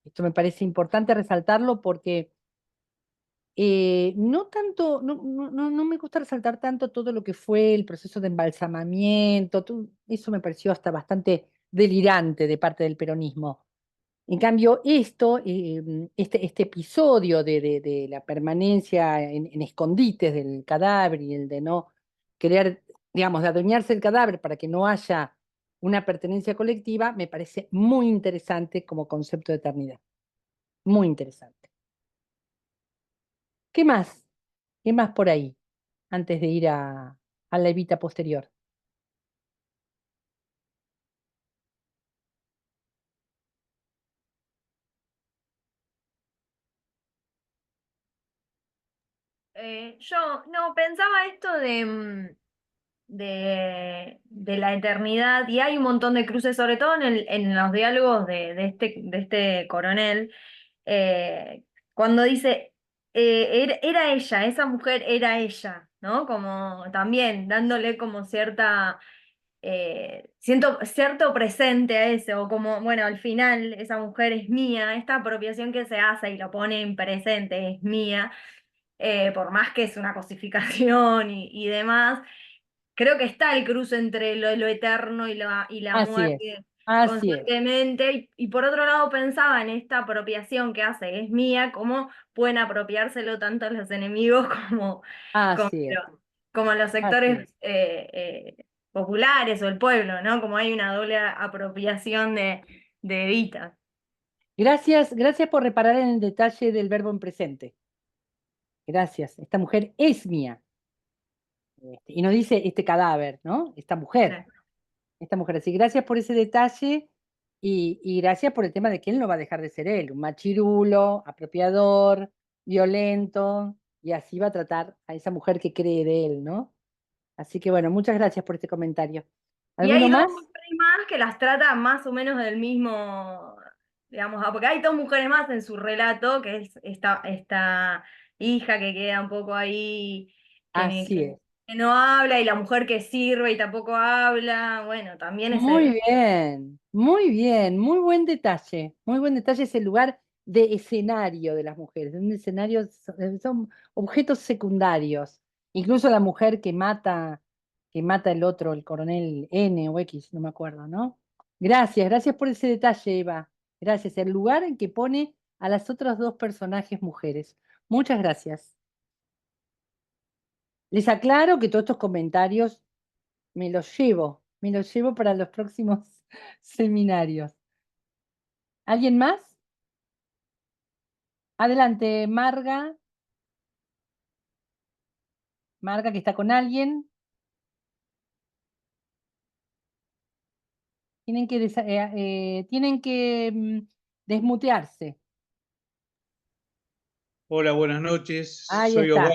Esto me parece importante resaltarlo porque no tanto, no me gusta resaltar tanto todo lo que fue el proceso de embalsamamiento, eso me pareció hasta bastante delirante de parte del peronismo. En cambio, este episodio de la permanencia en escondites del cadáver y el de no querer, digamos, de adueñarse del cadáver para que no haya una pertenencia colectiva, me parece muy interesante como concepto de eternidad. Muy interesante. ¿Qué más? ¿Qué más por ahí? Antes de ir a la evita posterior. Yo no pensaba esto de la eternidad, y hay un montón de cruces, sobre todo en los diálogos de este coronel, cuando dice, era ella, esa mujer era ella, ¿no? Como también dándole como cierto presente a eso, o como, bueno, al final esa mujer es mía, esta apropiación que se hace y lo pone en presente es mía, por más que es una cosificación y demás. Creo que está el cruce entre lo eterno y la Así es, muerte así es, constantemente. Y por otro lado pensaba en esta apropiación que hace, es mía, cómo pueden apropiárselo tanto los enemigos como, así es, como los así es. sectores populares o el pueblo, ¿no? Como hay una doble apropiación de Evita. Gracias por reparar en el detalle del verbo en presente. Gracias. Esta mujer es mía. Y no dice este cadáver, ¿no? Esta mujer. Esta mujer. Así, gracias por ese detalle y gracias por el tema de que él no va a dejar de ser él. Un machirulo, apropiador, violento, y así va a tratar a esa mujer que cree de él, ¿no? Así que bueno, muchas gracias por este comentario. Y ¿Alguno hay dos más? mujeres más que las trata más o menos del mismo, digamos, porque hay dos mujeres más en su relato, que es esta hija que queda un poco ahí, que, Así que- es. que no habla, y la mujer que sirve y tampoco habla. Bueno, también Muy buen detalle es el lugar de escenario de las mujeres, un escenario son objetos secundarios, incluso la mujer que mata el otro, el coronel N o X, no me acuerdo, ¿no? Gracias por ese detalle, Eva, gracias, el lugar en que pone a las otras dos personajes mujeres, muchas gracias. Les aclaro que todos estos comentarios me los llevo para los próximos seminarios. ¿Alguien más? Adelante, Marga. Marga, que está con alguien. Tienen que desmutearse. Hola, buenas noches. Ahí está.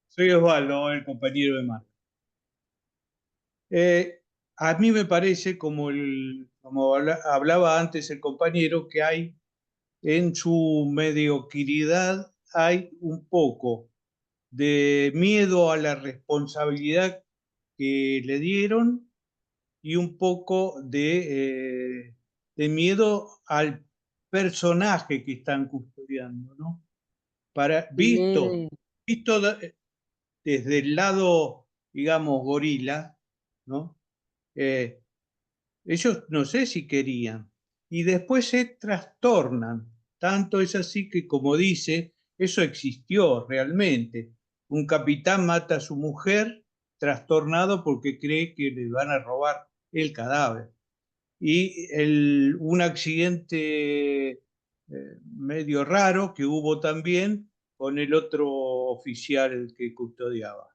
Soy Osvaldo, el compañero de Marco. a mí me parece, como hablaba antes el compañero, que hay en su mediocridad, hay un poco de miedo a la responsabilidad que le dieron y un poco de miedo al personaje que están custodiando, ¿no? Visto desde el lado, digamos, gorila, ¿no? Ellos no sé si querían. Y después se trastornan. Tanto es así que, como dice, eso existió realmente. Un capitán mata a su mujer trastornado porque cree que le van a robar el cadáver. Y un accidente medio raro que hubo también con el otro oficial que custodiaba.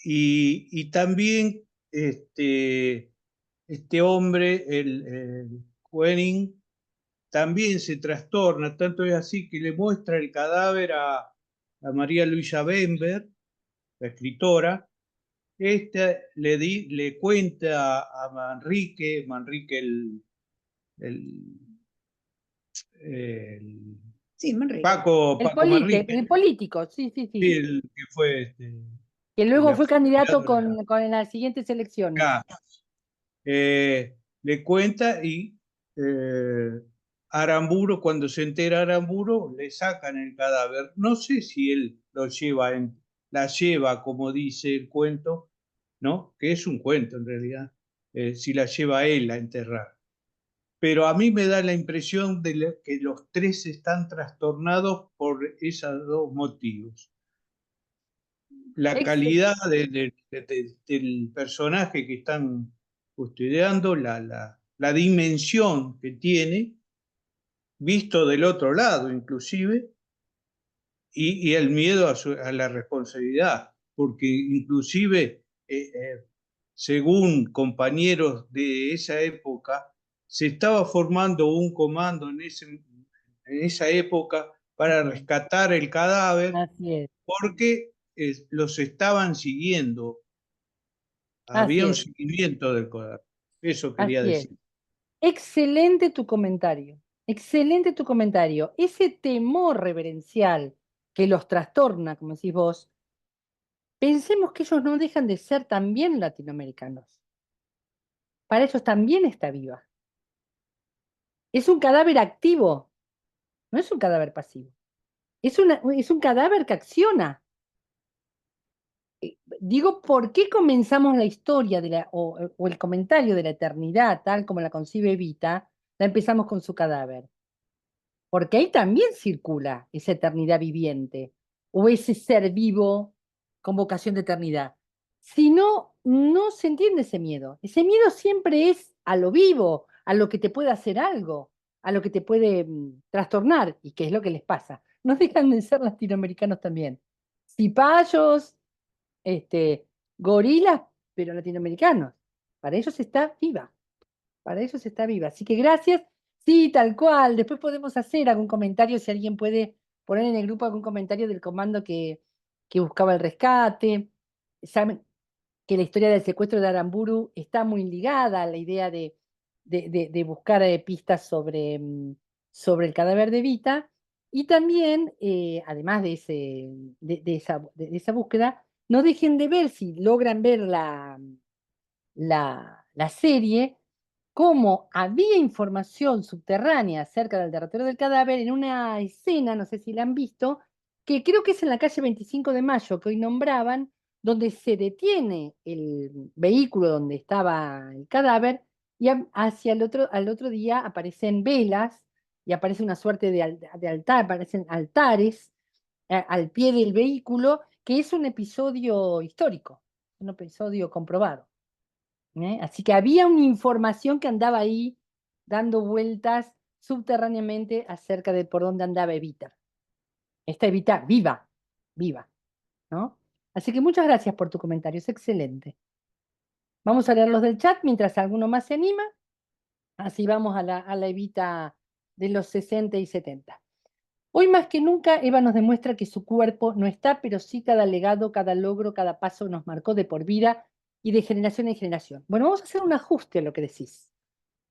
Y también este hombre, el Quening, también se trastorna, tanto es así que le muestra el cadáver a María Luisa Bember, la escritora. Esta le cuenta a Manrique Sí, Manrique. Paco Manrique, el político, sí. el que fue Que luego fue candidato candidato con las siguientes elecciones. le cuenta y Aramburu, cuando se entera Aramburu, le sacan el cadáver. No sé si él la lleva, como dice el cuento, ¿no? Que es un cuento en realidad, si la lleva él a enterrar. Pero a mí me da la impresión de que los tres están trastornados por esos dos motivos. La calidad del personaje que están custodiando, la dimensión que tiene, visto del otro lado inclusive, y el miedo a la responsabilidad, porque inclusive, según compañeros de esa época, se estaba formando un comando en esa época para rescatar el cadáver, porque los estaban siguiendo. Había un seguimiento del cadáver. Eso quería decir. Excelente tu comentario. Excelente tu comentario. Ese temor reverencial que los trastorna, como decís vos, pensemos que ellos no dejan de ser también latinoamericanos. Para ellos también está viva. Es un cadáver activo, no es un cadáver pasivo. Es un cadáver que acciona. Digo, ¿por qué comenzamos la historia o el comentario de la eternidad, tal como la concibe Evita, la empezamos con su cadáver? Porque ahí también circula esa eternidad viviente, o ese ser vivo con vocación de eternidad. Si no, no se entiende ese miedo. Ese miedo siempre es a lo vivo, a lo que te puede hacer algo, a lo que te puede trastornar, y que es lo que les pasa. No dejan de ser latinoamericanos también. Cipayos, gorilas, pero latinoamericanos. Para ellos está viva. Para ellos está viva. Así que gracias. Sí, tal cual. Después podemos hacer algún comentario, si alguien puede poner en el grupo algún comentario del comando que buscaba el rescate. Saben que la historia del secuestro de Aramburu está muy ligada a la idea de buscar pistas sobre el cadáver de Evita. Y también, además de esa búsqueda, no dejen de ver, si logran ver la serie, cómo había información subterránea acerca del derrotero del cadáver en una escena, no sé si la han visto, que creo que es en la calle 25 de Mayo, que hoy nombraban, donde se detiene el vehículo donde estaba el cadáver y hacia al otro día aparecen velas y aparece una suerte de altar, aparecen altares al pie del vehículo, que es un episodio histórico, un episodio comprobado. Así que había una información que andaba ahí dando vueltas subterráneamente acerca de por dónde andaba Evita. Esta Evita viva, ¿no? Así que muchas gracias por tu comentario, es excelente. Vamos a leer los del chat mientras alguno más se anima. Así vamos a la Evita de los 60 y 70. Hoy más que nunca, Eva nos demuestra que su cuerpo no está, pero sí cada legado, cada logro, cada paso nos marcó de por vida y de generación en generación. Bueno, vamos a hacer un ajuste a lo que decís,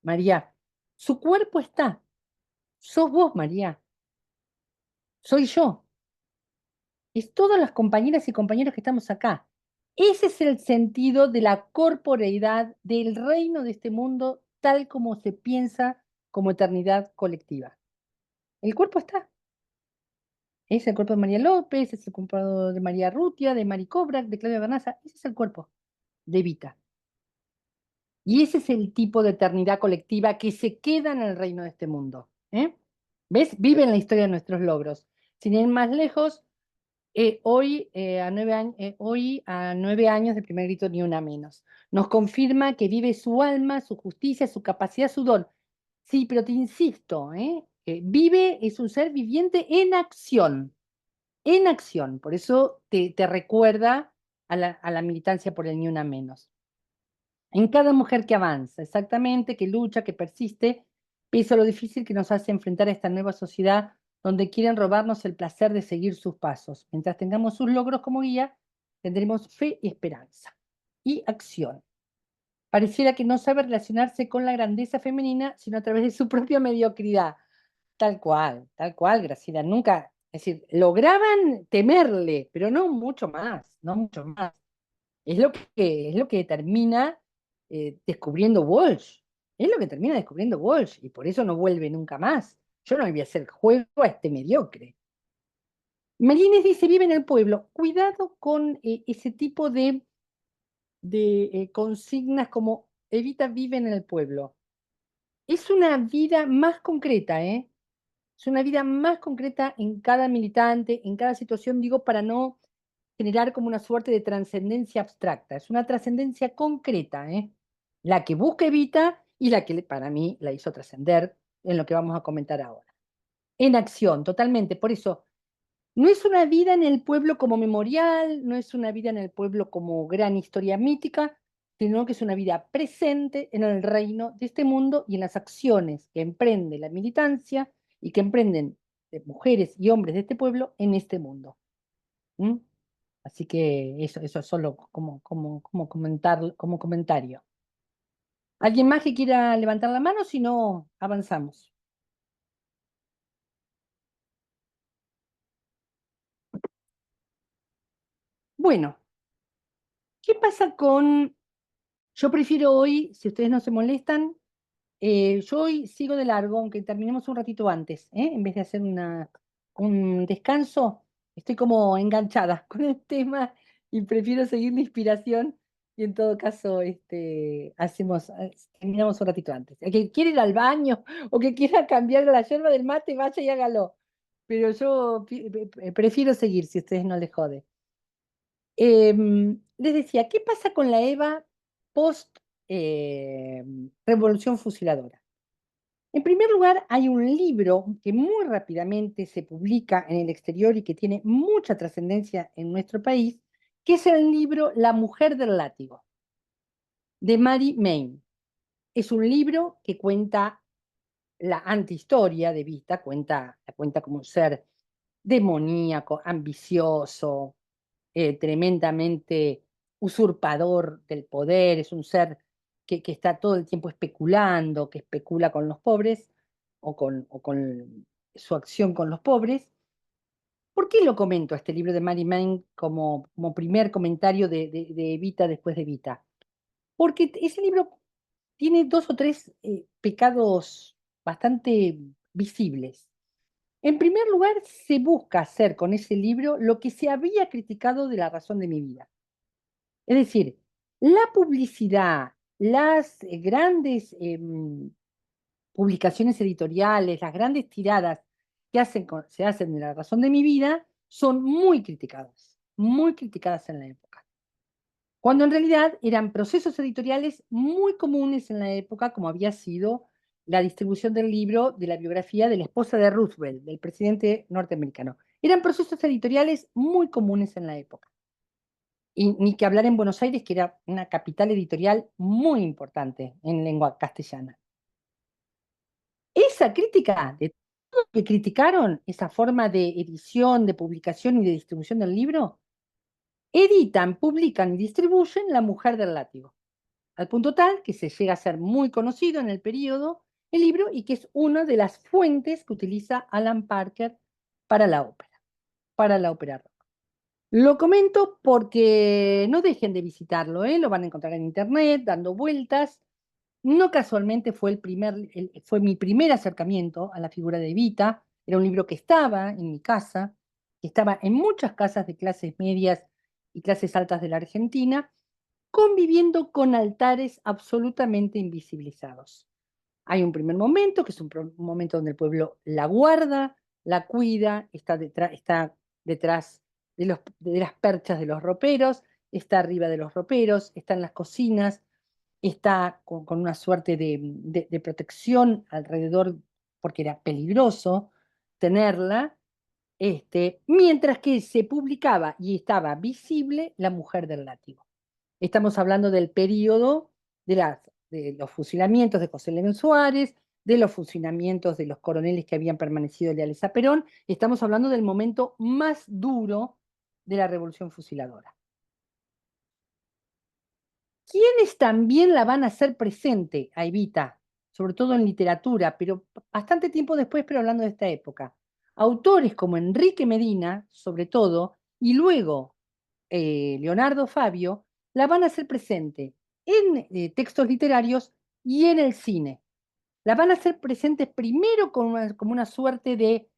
María. Su cuerpo está. Sos vos, María. Soy yo. Es todas las compañeras y compañeros que estamos acá. Ese es el sentido de la corporeidad del reino de este mundo, tal como se piensa como eternidad colectiva. El cuerpo está. Es el cuerpo de María López, es el cuerpo de María Rutia, de Mari Cobra, de Claudia Bernaza. Ese es el cuerpo de Evita. Y ese es el tipo de eternidad colectiva que se queda en el reino de este mundo. ¿Ves? Vive en la historia de nuestros logros. Sin ir más lejos, hoy, a 9 años del primer grito Ni Una Menos, nos confirma que vive su alma, su justicia, su capacidad, su don. Sí, pero te insisto, vive, es un ser viviente en acción. En acción. Por eso te recuerda a la militancia por el Ni Una Menos. En cada mujer que avanza, exactamente, que lucha, que persiste, pese a lo difícil que nos hace enfrentar a esta nueva sociedad donde quieren robarnos el placer de seguir sus pasos. Mientras tengamos sus logros como guía, tendremos fe y esperanza. Y acción. Pareciera que no sabe relacionarse con la grandeza femenina, sino a través de su propia mediocridad. Tal cual, Graciela. Nunca, es decir, lograban temerle, pero no mucho más, no mucho más. Es lo que termina descubriendo Walsh. Es lo que termina descubriendo Walsh y por eso no vuelve nunca más. Yo no voy a hacer juego a este mediocre. Melines dice, vive en el pueblo. Cuidado con ese tipo de consignas como Evita vive en el pueblo. Es una vida más concreta, ¿eh? Es una vida más concreta en cada militante, en cada situación, digo, para no generar como una suerte de trascendencia abstracta. Es una trascendencia concreta, ¿eh? La que busca Evita y la que para mí la hizo trascender en lo que vamos a comentar ahora. En acción, totalmente. Por eso, no es una vida en el pueblo como memorial, no es una vida en el pueblo como gran historia mítica, sino que es una vida presente en el reino de este mundo y en las acciones que emprende la militancia y que emprenden mujeres y hombres de este pueblo en este mundo. ¿Mm? Así que eso es solo como comentario. ¿Alguien más que quiera levantar la mano? Si no, avanzamos. Bueno, ¿qué pasa con... Yo prefiero hoy, si ustedes no se molestan, yo hoy sigo de largo, aunque terminemos un ratito antes, en vez de hacer un descanso, estoy como enganchada con el tema y prefiero seguir la inspiración y en todo caso terminamos un ratito antes. El que quiere ir al baño o que quiera cambiar la yerba del mate, vaya y hágalo. Pero yo prefiero seguir si a ustedes no les jode. Les decía, ¿qué pasa con la Eva post Revolución Fusiladora? En primer lugar, hay un libro que muy rápidamente se publica en el exterior y que tiene mucha trascendencia en nuestro país, que es el libro La mujer del látigo, de Mary Main. Es un libro que cuenta la antihistoria de Vita, la cuenta como un ser demoníaco, ambicioso, tremendamente usurpador del poder, es un ser que está todo el tiempo especulando, que especula con los pobres o con su acción con los pobres. ¿Por qué lo comento este libro de Mary Main como primer comentario de Evita después de Evita? Porque ese libro tiene 2 o 3 pecados bastante visibles. En primer lugar, se busca hacer con ese libro lo que se había criticado de La razón de mi vida. Es decir, la publicidad, las grandes publicaciones editoriales, las grandes tiradas que se hacen de La razón de mi vida, son muy criticadas en la época. Cuando en realidad eran procesos editoriales muy comunes en la época, como había sido la distribución del libro de la biografía de la esposa de Roosevelt, del presidente norteamericano. Eran procesos editoriales muy comunes en la época. Y ni que hablar en Buenos Aires, que era una capital editorial muy importante en lengua castellana. Esa crítica, de todo lo que criticaron, esa forma de edición, de publicación y de distribución del libro, editan, publican y distribuyen La mujer del látigo, al punto tal que se llega a ser muy conocido en el periodo el libro y que es una de las fuentes que utiliza Alan Parker para la ópera rock. Lo comento porque no dejen de visitarlo, lo van a encontrar en internet, dando vueltas. No casualmente fue fue mi primer acercamiento a la figura de Evita. Era un libro que estaba en mi casa, que estaba en muchas casas de clases medias y clases altas de la Argentina, conviviendo con altares absolutamente invisibilizados. Hay un primer momento, que es un momento donde el pueblo la guarda, la cuida, está detrás de las perchas de los roperos, está arriba de los roperos, está en las cocinas, está con una suerte de protección alrededor, porque era peligroso tenerla, mientras que se publicaba y estaba visible La mujer del látigo. Estamos hablando del periodo de los fusilamientos de José León Suárez, de los fusilamientos de los coroneles que habían permanecido leales a Perón. Estamos hablando del momento más duro de la revolución fusiladora. ¿Quiénes también la van a hacer presente a Evita? Sobre todo en literatura, pero bastante tiempo después, pero hablando de esta época. Autores como Enrique Medina, sobre todo, y luego Leonardo Fabio, la van a hacer presente en textos literarios y en el cine. La van a hacer presente primero como una suerte de,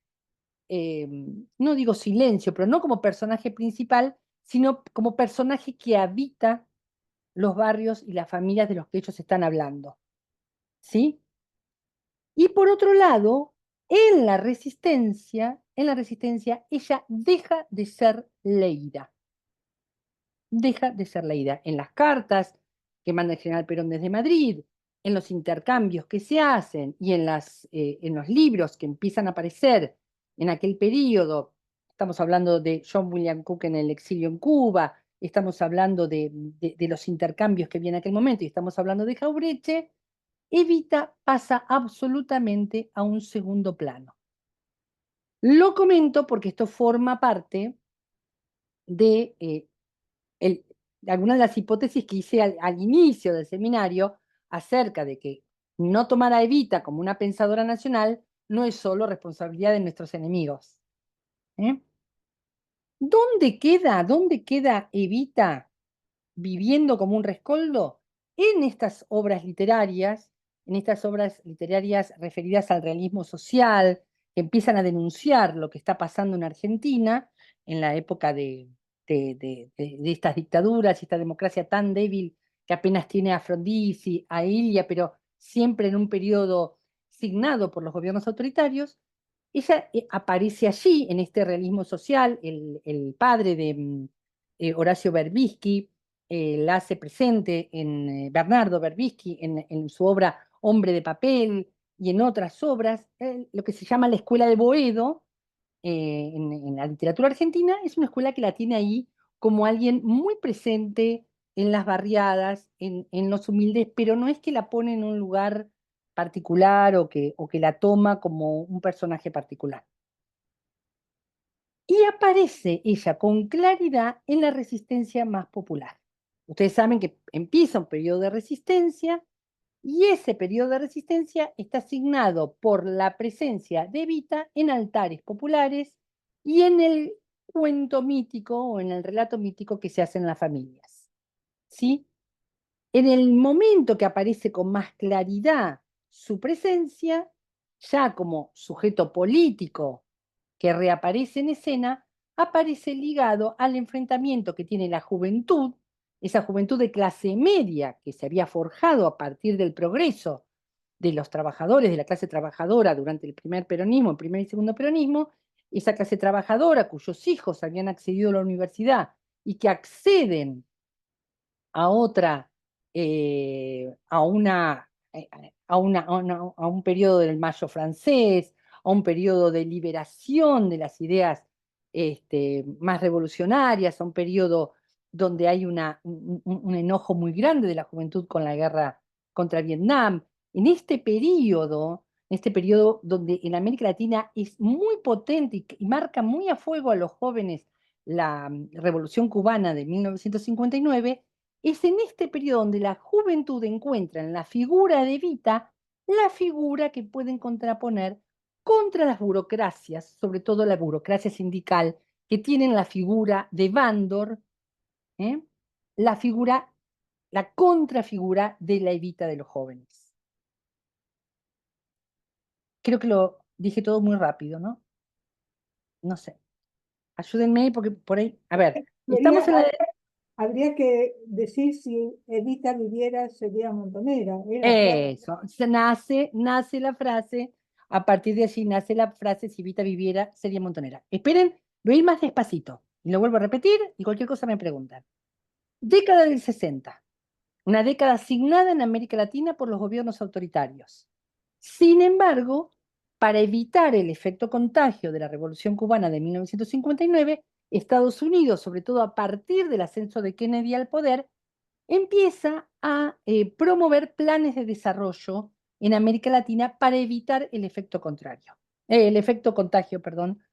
no digo silencio, pero no como personaje principal, sino como personaje que habita los barrios y las familias de los que ellos están hablando. ¿Sí? Y por otro lado, en la resistencia, ella deja de ser leída. Deja de ser leída en las cartas que manda el general Perón desde Madrid, en los intercambios que se hacen y en los libros que empiezan a aparecer en aquel periodo. Estamos hablando de John William Cook en el exilio en Cuba, estamos hablando de los intercambios que vienen en aquel momento y estamos hablando de Jauretche. Evita pasa absolutamente a un segundo plano. Lo comento porque esto forma parte de algunas de las hipótesis que hice al inicio del seminario acerca de que no tomar a Evita como una pensadora nacional no es solo responsabilidad de nuestros enemigos. ¿Dónde queda Evita viviendo como un rescoldo? En estas obras literarias referidas al realismo social, que empiezan a denunciar lo que está pasando en Argentina en la época de estas dictaduras y esta democracia tan débil que apenas tiene a Frondizi, a Ilia, pero siempre en un periodo signado por los gobiernos autoritarios. Ella aparece allí en este realismo social, el padre de Horacio Berbisky la hace presente en Bernardo Berbisky, en su obra Hombre de Papel y en otras obras, lo que se llama la Escuela de Boedo, en la literatura argentina, es una escuela que la tiene ahí como alguien muy presente en las barriadas, en los humildes, pero no es que la pone en un lugar particular o que la toma como un personaje particular. Y aparece ella con claridad en la resistencia más popular. Ustedes saben que empieza un periodo de resistencia y ese periodo de resistencia está asignado por la presencia de Evita en altares populares y en el cuento mítico o en el relato mítico que se hace en las familias. ¿Sí? En el momento que aparece con más claridad su presencia, ya como sujeto político que reaparece en escena, aparece ligado al enfrentamiento que tiene la juventud, esa juventud de clase media que se había forjado a partir del progreso de los trabajadores, de la clase trabajadora durante el primer peronismo, el primer y segundo peronismo, esa clase trabajadora cuyos hijos habían accedido a la universidad y que acceden a otra, a un periodo del Mayo francés, a un periodo de liberación de las ideas más revolucionarias, a un periodo donde hay un enojo muy grande de la juventud con la guerra contra Vietnam. En este periodo donde en América Latina es muy potente y marca muy a fuego a los jóvenes la Revolución Cubana de 1959, es en este periodo donde la juventud encuentra en la figura de Evita la figura que pueden contraponer contra las burocracias, sobre todo la burocracia sindical, que tienen la figura de Bandor, la contrafigura de la Evita de los jóvenes. Creo que lo dije todo muy rápido, ¿no? No sé. Ayúdenme porque por ahí. A ver, estamos en la. Habría que decir si Evita viviera sería montonera. Eso, nace la frase, a partir de allí nace la frase, si Evita viviera sería montonera. Esperen, voy a ir más despacito y lo vuelvo a repetir y cualquier cosa me preguntan. Década del 60, una década asignada en América Latina por los gobiernos autoritarios. Sin embargo, para evitar el efecto contagio de la Revolución Cubana de 1959, Estados Unidos, sobre todo a partir del ascenso de Kennedy al poder, empieza a promover planes de desarrollo en América Latina para evitar el efecto contagio, perdón,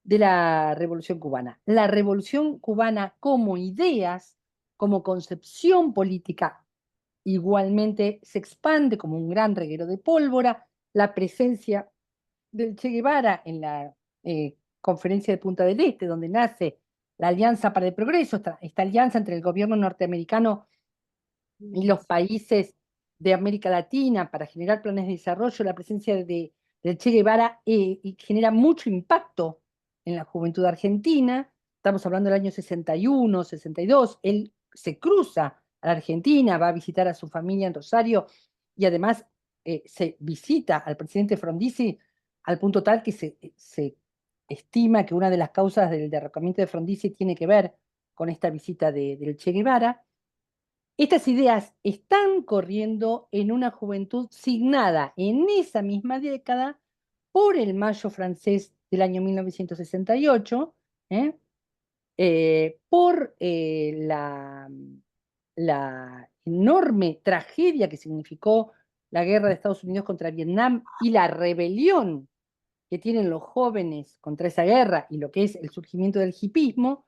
de la Revolución Cubana. La Revolución Cubana como ideas, como concepción política, igualmente se expande como un gran reguero de pólvora. La presencia del Che Guevara en la conferencia de Punta del Este, donde nace la Alianza para el Progreso, esta alianza entre el gobierno norteamericano y los países de América Latina para generar planes de desarrollo, la presencia del Che Guevara genera mucho impacto en la juventud argentina. Estamos hablando del año 61, 62. Él se cruza a la Argentina, va a visitar a su familia en Rosario y además se visita al presidente Frondizi al punto tal que se estima que una de las causas del derrocamiento de Frondizi tiene que ver con esta visita del Che Guevara. Estas ideas están corriendo en una juventud signada en esa misma década por el Mayo francés del año 1968, por la enorme tragedia que significó la guerra de Estados Unidos contra Vietnam y la rebelión que tienen los jóvenes contra esa guerra y lo que es el surgimiento del hipismo.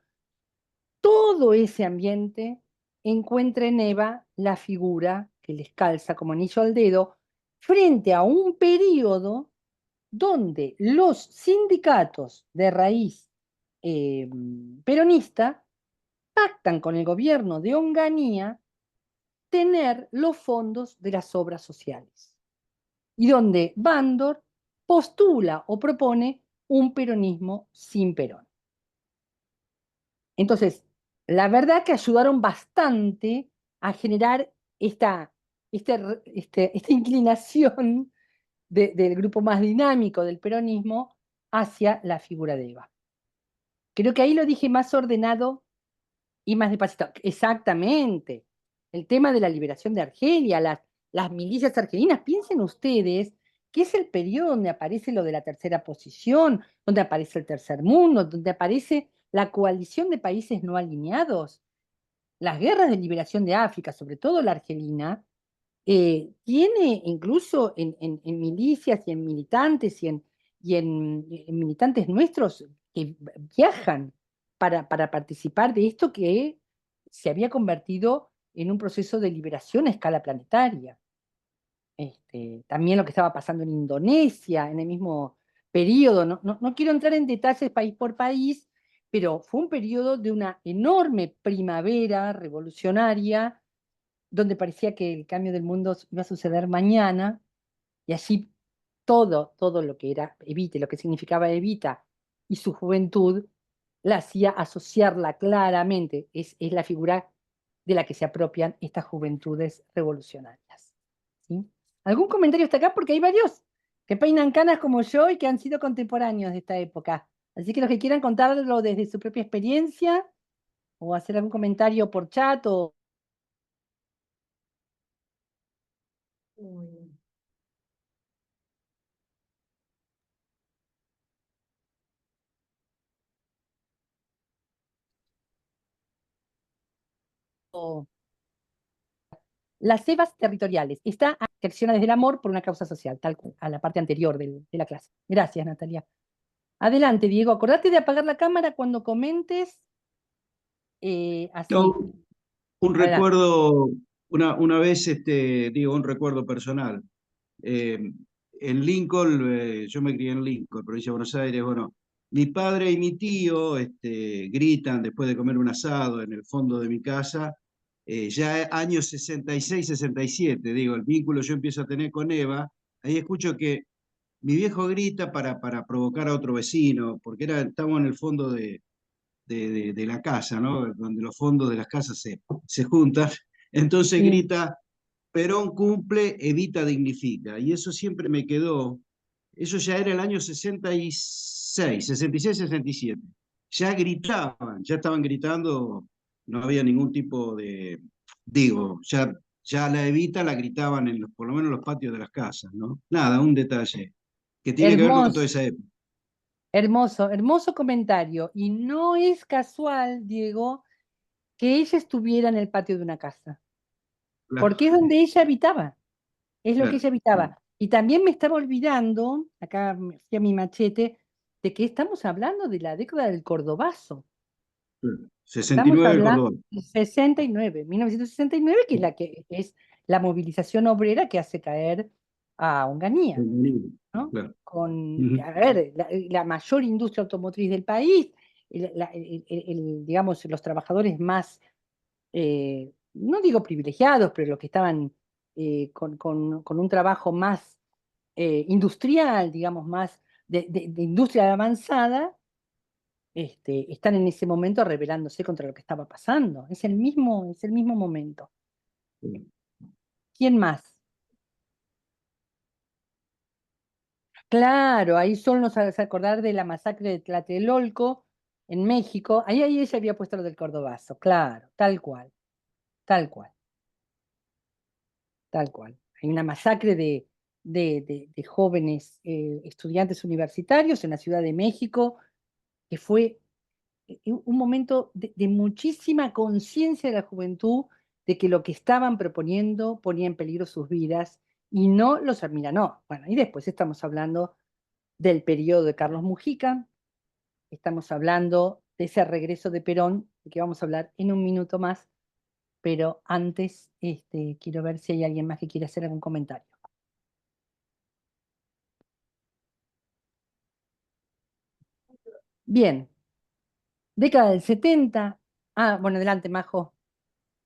Todo ese ambiente encuentra en Eva la figura que les calza como anillo al dedo frente a un periodo donde los sindicatos de raíz peronista pactan con el gobierno de Onganía tener los fondos de las obras sociales y donde Bandor postula o propone un peronismo sin Perón. Entonces, la verdad que ayudaron bastante a generar esta inclinación del grupo más dinámico del peronismo hacia la figura de Eva. Creo que ahí lo dije más ordenado y más despacito. Exactamente. El tema de la liberación de Argelia, las milicias argelinas, piensen ustedes que es el periodo donde aparece lo de la tercera posición, donde aparece el tercer mundo, donde aparece la coalición de países no alineados. Las guerras de liberación de África, sobre todo la argelina, tiene incluso en milicias y en militantes y en militantes nuestros que viajan para participar de esto que se había convertido en un proceso de liberación a escala planetaria. También lo que estaba pasando en Indonesia en el mismo periodo. No quiero entrar en detalles país por país, pero fue un periodo de una enorme primavera revolucionaria donde parecía que el cambio del mundo iba a suceder mañana, y allí todo lo que era Evita, lo que significaba Evita y su juventud, la hacía asociarla claramente, es la figura de la que se apropian estas juventudes revolucionarias. ¿Sí? ¿Algún comentario hasta acá? Porque hay varios que peinan canas como yo y que han sido contemporáneos de esta época. Así que los que quieran contarlo desde su propia experiencia o hacer algún comentario por chat o... Las cebas territoriales. Esta acciona desde el amor por una causa social, tal cual, a la parte anterior de la clase. Gracias, Natalia. Adelante, Diego, acordate de apagar la cámara cuando comentes, así. No, un Adelante. recuerdo, una vez, digo, un recuerdo personal. Eh, en Lincoln, yo me crié en Lincoln, provincia de Buenos Aires, bueno, mi padre y mi tío gritan después de comer un asado en el fondo de mi casa, ya años 66, 67, digo, el vínculo yo empiezo a tener con Eva, ahí escucho que mi viejo grita para provocar a otro vecino, porque estábamos en el fondo de la casa, ¿no? Donde los fondos de las casas se juntan, entonces Sí. grita: Perón cumple, Evita dignifica. Y eso siempre me quedó. Eso ya era el año 66, 66, 67. Ya gritaban, ya estaban gritando, no había ningún tipo de, digo, ya la Evita la gritaban por lo menos en los patios de las casas, ¿no? Nada, un detalle que tiene que ver con toda Hermoso, esa época. hermoso, hermoso comentario. Y no es casual, Diego, que ella estuviera en el patio de una casa, Claro, porque es donde ella habitaba, es lo que claro. ella habitaba. Y también me estaba olvidando, acá me fui a mi machete, de que estamos hablando de la década del Cordobazo. Estamos 69 hablando Córdoba. de 69, 1969, que es la que es la movilización obrera que hace caer a Onganía, ¿no? Claro. Con, a ver, la mayor industria automotriz del país, digamos, los trabajadores más, no digo privilegiados, pero los que estaban con un trabajo más industrial, digamos, más de industria avanzada, están en ese momento rebelándose contra lo que estaba pasando. Es el mismo momento. ¿Quién más? Claro, ahí solo nos hace acordar de la masacre de Tlatelolco en México. Ahí ella había puesto lo del Cordobazo, claro, tal cual, tal cual, tal cual. Hay una masacre de jóvenes estudiantes universitarios en la Ciudad de México, que fue un momento de muchísima conciencia de la juventud de que lo que estaban proponiendo ponía en peligro sus vidas y no los no. Bueno, y después estamos hablando del periodo de Carlos Mujica, estamos hablando de ese regreso de Perón, de que vamos a hablar en un minuto más, pero antes quiero ver si hay alguien más que quiera hacer algún comentario. Bien, década del 70. Ah, bueno, adelante, Majo.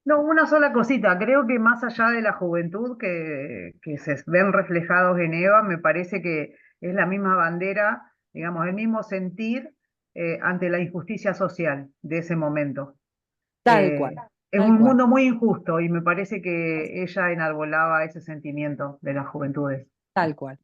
No, una sola cosita, creo que más allá de la juventud que se ven reflejados en Eva, me parece que es la misma bandera, digamos, el mismo sentir ante la injusticia social de ese momento. Tal cual, Es tal un cual, mundo muy injusto y me parece que ella enarbolaba ese sentimiento de las juventudes. tal cual.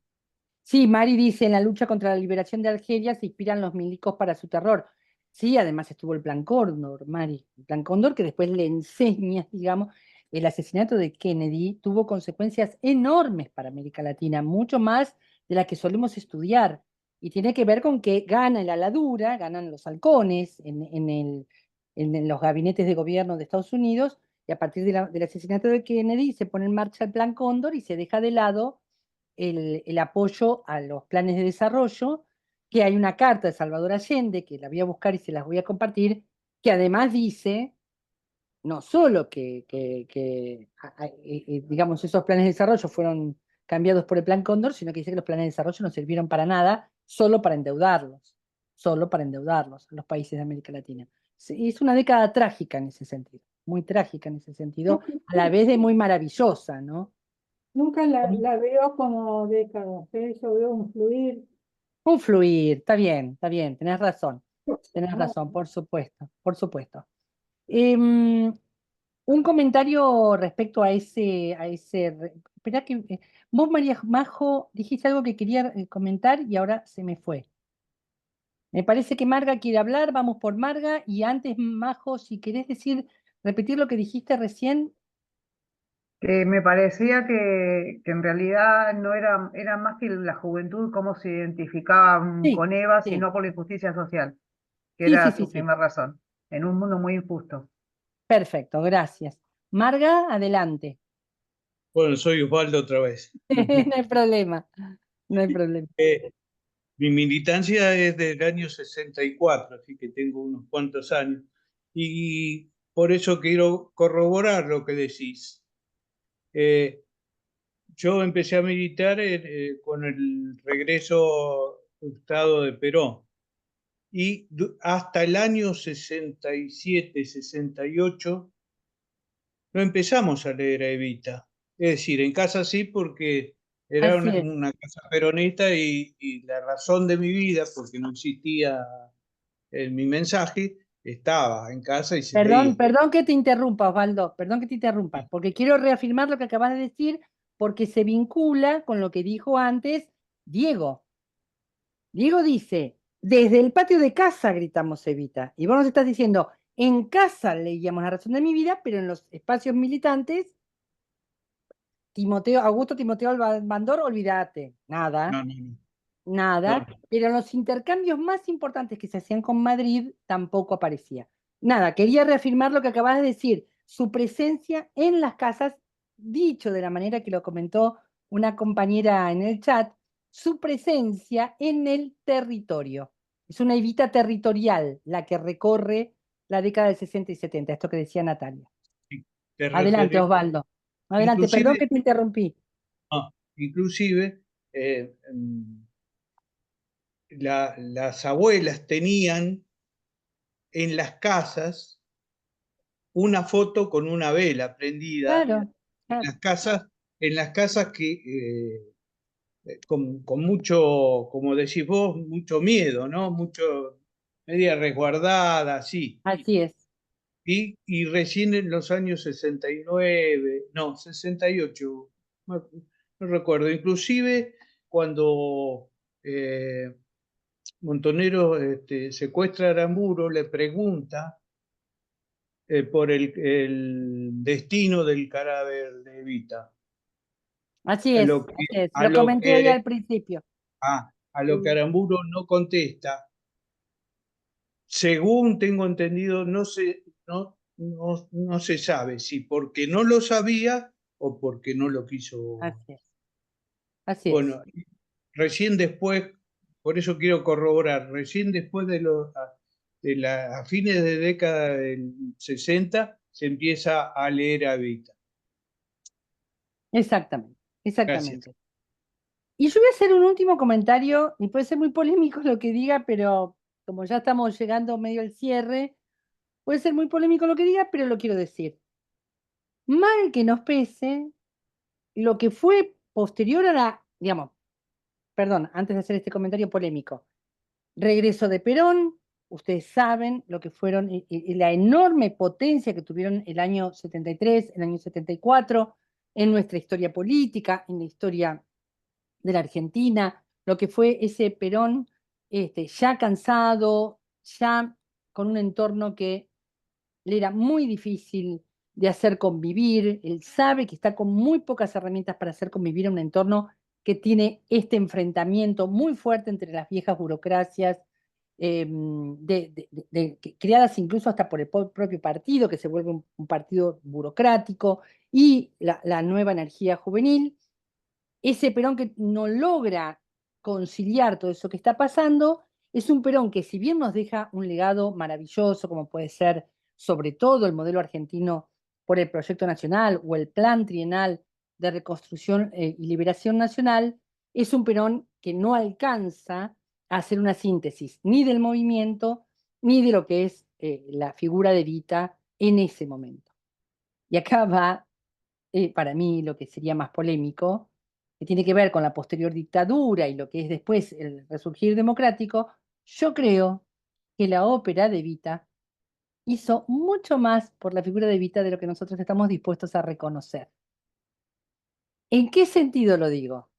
Sí, Mari dice, en la lucha contra la liberación de Argelia se inspiran los milicos para su terror. Sí, además estuvo el Plan Cóndor, Mari. El Plan Cóndor que después le enseña, digamos, el asesinato de Kennedy tuvo consecuencias enormes para América Latina, mucho más de las que solemos estudiar. Y tiene que ver con que gana el aladura, ganan los halcones en los gabinetes de gobierno de Estados Unidos, y a partir del asesinato de Kennedy se pone en marcha el Plan Cóndor y se deja de lado el apoyo a los planes de desarrollo, que hay una carta de Salvador Allende, que la voy a buscar y se las voy a compartir, que además dice, no solo digamos, esos planes de desarrollo fueron cambiados por el Plan Cóndor, sino que dice que los planes de desarrollo no sirvieron para nada, solo para endeudarlos a los países de América Latina. Sí, es una década trágica en ese sentido, muy trágica en ese sentido, a la vez de muy maravillosa, ¿no? Nunca la veo como décadas, ¿eh? Yo veo un fluir. Un fluir, está bien, tenés razón, por supuesto, por supuesto. Un comentario respecto espera que, vos, María Majo, dijiste algo que quería comentar y ahora se me fue. Me parece que Marga quiere hablar, vamos por Marga, y antes, Majo, si querés repetir lo que dijiste recién. Que me parecía que en realidad no era más que la juventud cómo se identificaba Sí, con Eva, sí, sino por la injusticia social, que sí, sí, era sí, su sí. primera razón, en un mundo muy injusto. Perfecto, gracias. Marga, adelante. Bueno, soy Osvaldo otra vez. No hay problema, no hay problema. Mi militancia es del año 64, así que tengo unos cuantos años. Y por eso quiero corroborar lo que decís. Yo empecé a militar con el regreso frustrado de Perón. Y hasta el año 67, 68, no empezamos a leer a Evita. Es decir, en casa sí, porque era Así es. una casa peronista y la razón de mi vida, porque no existía mi mensaje, estaba en casa y se Perdón, leía. perdón que te interrumpa, Osvaldo, perdón que te interrumpa, porque quiero reafirmar lo que acabas de decir, porque se vincula con lo que dijo antes Diego. Diego dice, desde el patio de casa gritamos Evita, y vos nos estás diciendo, en casa leíamos La razón de mi vida, pero en los espacios militantes, Augusto Timoteo Bandor, olvídate, nada. No, no, no. Nada, No. pero en los intercambios más importantes que se hacían con Madrid tampoco aparecía. Nada, quería reafirmar lo que acabas de decir, su presencia en las casas, dicho de la manera que lo comentó una compañera en el chat, su presencia en el territorio. Es una Evita territorial la que recorre la década del 60 y 70, esto que decía Natalia. Sí, te Adelante, referí. Osvaldo. Adelante, Inclusive, perdón que te interrumpí. inclusive las abuelas tenían en las casas una foto con una vela prendida Claro, en claro. las casas que con mucho, como decís vos, mucho miedo, ¿no? Mucho, media resguardada, así. Así es. Y recién en los años 69, no, 68, no, no recuerdo, inclusive cuando Montonero secuestra a Aramburo, le pregunta por el destino del cadáver de Evita. Así A es, lo que, así es. a Lo lo comenté ahí que, al principio. a lo que Aramburo no contesta. Según tengo entendido, no se sabe si porque no lo sabía o porque no lo quiso. Así es. Así es. Bueno, recién después, por eso quiero corroborar, recién después a fines de década del 60 se empieza a leer a Evita. Exactamente, Gracias. exactamente. Y yo voy a hacer un último comentario, y puede ser muy polémico lo que diga, pero como ya estamos llegando medio al cierre, puede ser muy polémico lo que diga, pero lo quiero decir. Mal que nos pese, lo que fue posterior a la, digamos, perdón, antes de hacer este comentario polémico, regreso de Perón, ustedes saben lo que fueron y la enorme potencia que tuvieron el año 73, el año 74, en nuestra historia política, en la historia de la Argentina, lo que fue ese Perón ya cansado, ya con un entorno que le era muy difícil de hacer convivir. Él sabe que está con muy pocas herramientas para hacer convivir en un entorno que tiene este enfrentamiento muy fuerte entre las viejas burocracias, creadas incluso hasta por el propio partido, que se vuelve un partido burocrático, y la nueva energía juvenil. Ese Perón que no logra conciliar todo eso que está pasando, es un Perón que si bien nos deja un legado maravilloso, como puede ser sobre todo el modelo argentino por el proyecto nacional o el plan trienal de reconstrucción y liberación nacional, es un Perón que no alcanza a hacer una síntesis ni del movimiento ni de lo que es la figura de Evita en ese momento. Y acá va, para mí, lo que sería más polémico, que tiene que ver con la posterior dictadura y lo que es después el resurgir democrático. Yo creo que la ópera de Evita hizo mucho más por la figura de Evita de lo que nosotros estamos dispuestos a reconocer. ¿En qué sentido lo digo?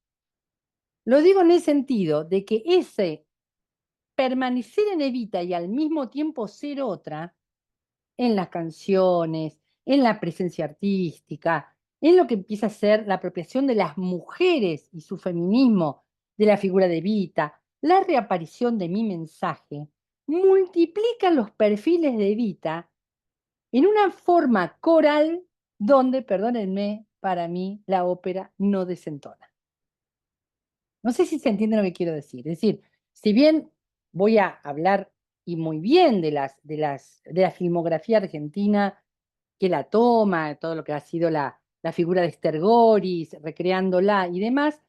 Lo digo en el sentido de que ese permanecer en Evita y al mismo tiempo ser otra, en las canciones, en la presencia artística, en lo que empieza a ser la apropiación de las mujeres y su feminismo de la figura de Evita, la reaparición de Mi Mensaje, multiplica los perfiles de Evita en una forma coral donde, perdónenme, para mí la ópera no desentona. No sé si se entiende lo que quiero decir. Es decir, si bien voy a hablar y muy bien de la filmografía argentina que la toma, todo lo que ha sido la figura de Esther Goris, recreándola y demás,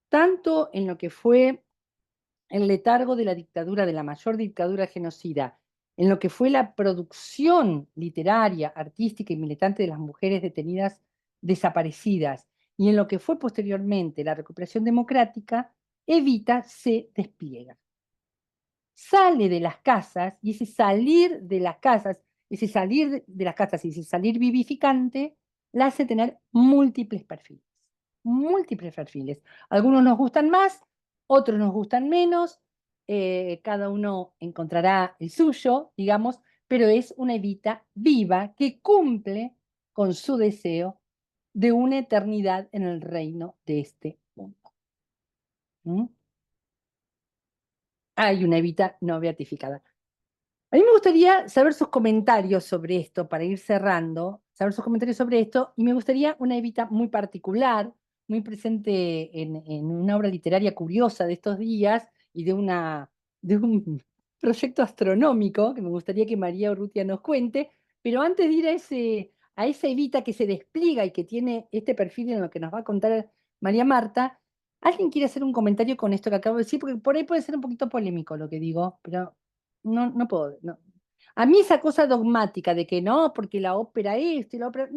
tanto en lo que fue el letargo de la dictadura, de la mayor dictadura genocida, en lo que fue la producción literaria, artística y militante de las mujeres detenidas desaparecidas, y en lo que fue posteriormente la recuperación democrática, Evita se despliega. Sale de las casas, y ese salir de las casas, ese salir de las casas y ese salir vivificante, la hace tener múltiples perfiles. Múltiples perfiles. Algunos nos gustan más, otros nos gustan menos, cada uno encontrará el suyo, digamos, pero es una Evita viva que cumple con su deseo de una eternidad en el reino de este mundo. ¿Mm? Hay una Evita no beatificada. A mí me gustaría saber sus comentarios sobre esto, para ir cerrando, saber sus comentarios sobre esto, y me gustaría una Evita muy particular, muy presente en una obra literaria curiosa de estos días y de un proyecto astronómico que me gustaría que María Urrutia nos cuente, pero antes de ir a esa Evita que se despliega y que tiene este perfil en lo que nos va a contar María Marta, ¿alguien quiere hacer un comentario con esto que acabo de decir? Porque por ahí puede ser un poquito polémico lo que digo, pero no puedo. No. A mí esa cosa dogmática de que no, porque la ópera esto y la ópera...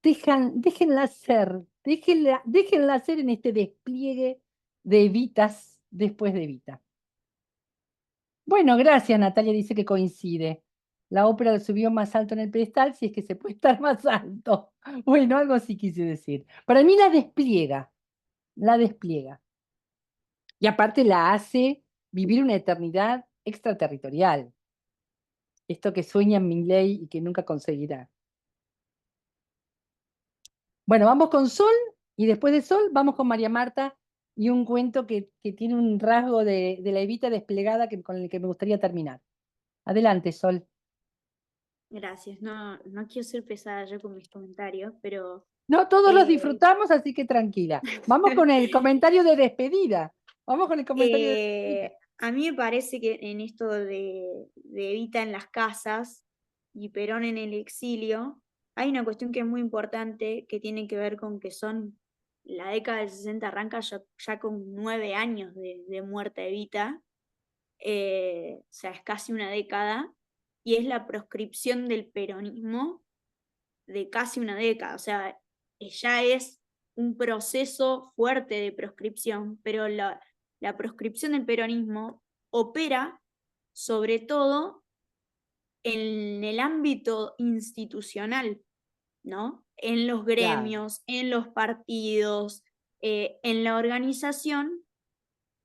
déjenla ser, déjenla ser en este despliegue de Evitas después de Evita. Bueno, gracias, Natalia dice que coincide. La ópera subió más alto en el pedestal, si es que se puede estar más alto. Bueno, algo así quise decir. Para mí la despliega. Y aparte la hace vivir una eternidad extraterritorial. Esto que sueña Milei y que nunca conseguirá. Bueno, vamos con Sol y después de Sol vamos con María Marta y un cuento que tiene un rasgo de la Evita desplegada con el que me gustaría terminar. Adelante, Sol. Gracias, no quiero ser pesada yo con mis comentarios, pero No, todos los disfrutamos, así que tranquila. Vamos con el comentario de despedida. Vamos con el comentario de despedida. A mí me parece que en esto de Evita en las casas y Perón en el exilio, hay una cuestión que es muy importante que tiene que ver con que son la década del 60 arranca ya con 9 años de muerte de Evita, o sea, es casi una década, y es la proscripción del peronismo de casi una década, o sea, ya es un proceso fuerte de proscripción, pero la proscripción del peronismo opera sobre todo en el ámbito institucional, ¿no? En los gremios, en los partidos, en la organización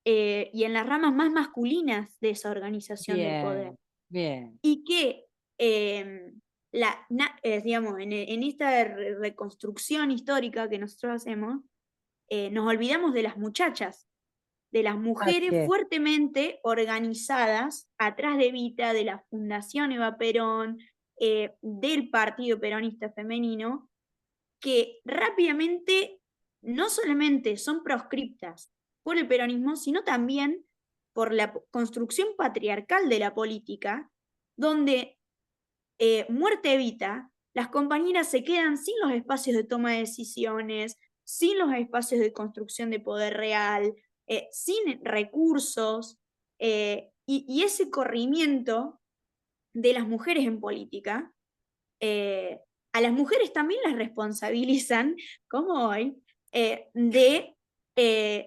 y en las ramas más masculinas de esa organización del poder. Bien. Y que, digamos, en esta reconstrucción histórica que nosotros hacemos, nos olvidamos de las muchachas, de las mujeres fuertemente organizadas atrás de Evita, de la Fundación Eva Perón, del Partido Peronista Femenino, que rápidamente no solamente son proscriptas por el peronismo, sino también por la construcción patriarcal de la política, donde muerte Evita, las compañeras se quedan sin los espacios de toma de decisiones, sin los espacios de construcción de poder real, sin recursos, y ese corrimiento de las mujeres en política, a las mujeres también las responsabilizan, como hoy, de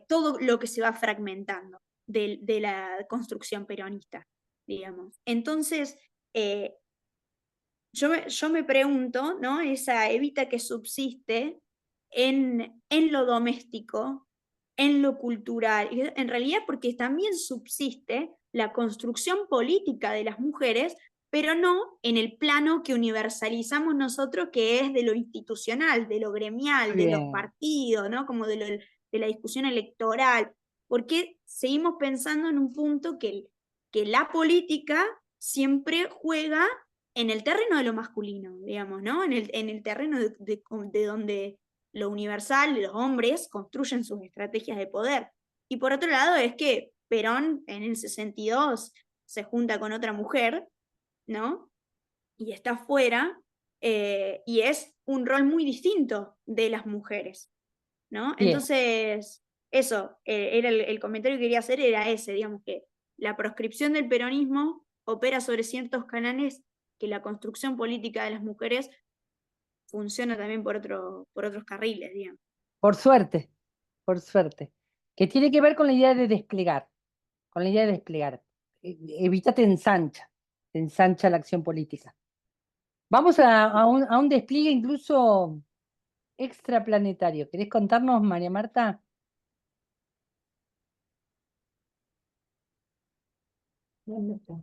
todo lo que se va fragmentando de la construcción peronista, digamos. Entonces, yo me pregunto, ¿no? Esa Evita que subsiste en lo doméstico, en lo cultural, y en realidad porque también subsiste la construcción política de las mujeres, pero no en el plano que universalizamos nosotros, que es de lo institucional, de lo gremial, de los partidos, ¿no? Como de la discusión electoral, porque seguimos pensando en un punto que la política siempre juega en el terreno de lo masculino, digamos, ¿no? En el terreno de donde lo universal, los hombres construyen sus estrategias de poder. Y por otro lado es que Perón en el 62 se junta con otra mujer, ¿no? Y está fuera, y es un rol muy distinto de las mujeres, ¿no? Bien. Entonces, eso, era el comentario que quería hacer era ese, digamos que la proscripción del peronismo opera sobre ciertos canales que la construcción política de las mujeres funciona también por otros carriles, digamos. Por suerte, por suerte. Que tiene que ver con la idea de desplegar, con la idea de desplegar. Evita te ensancha la acción política. Vamos a un despliegue incluso extraplanetario. ¿Querés contarnos, María Marta? ¿Dónde está?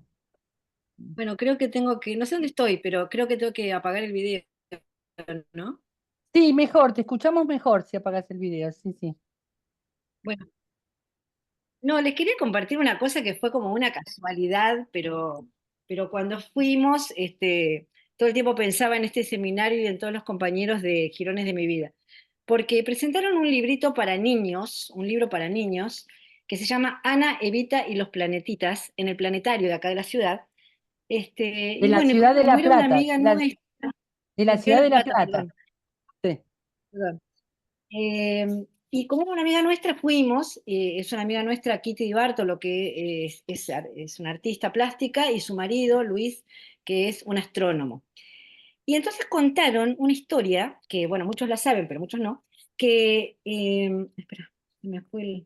Bueno, creo que tengo que, no sé dónde estoy, pero creo que tengo que apagar el video, ¿no? Sí, mejor, te escuchamos mejor si apagas el video, sí, sí. Bueno, no, les quería compartir una cosa que fue como una casualidad, pero cuando fuimos, todo el tiempo pensaba en este seminario y en todos los compañeros de Girones de mi vida, porque presentaron un librito para niños, un libro para niños, que se llama Ana, Evita y los planetitas, en el planetario de acá de la ciudad. De Y la bueno, ciudad de como La era una Plata, amiga nuestra, de la de ciudad de La Plata, Plata. perdón. Sí. Perdón. Y como una amiga nuestra fuimos, es una amiga nuestra, Kitty Bartolo, que es una artista plástica, y su marido, Luis, que es un astrónomo. Y entonces contaron una historia, que bueno, muchos la saben, pero muchos no, espera, se me fue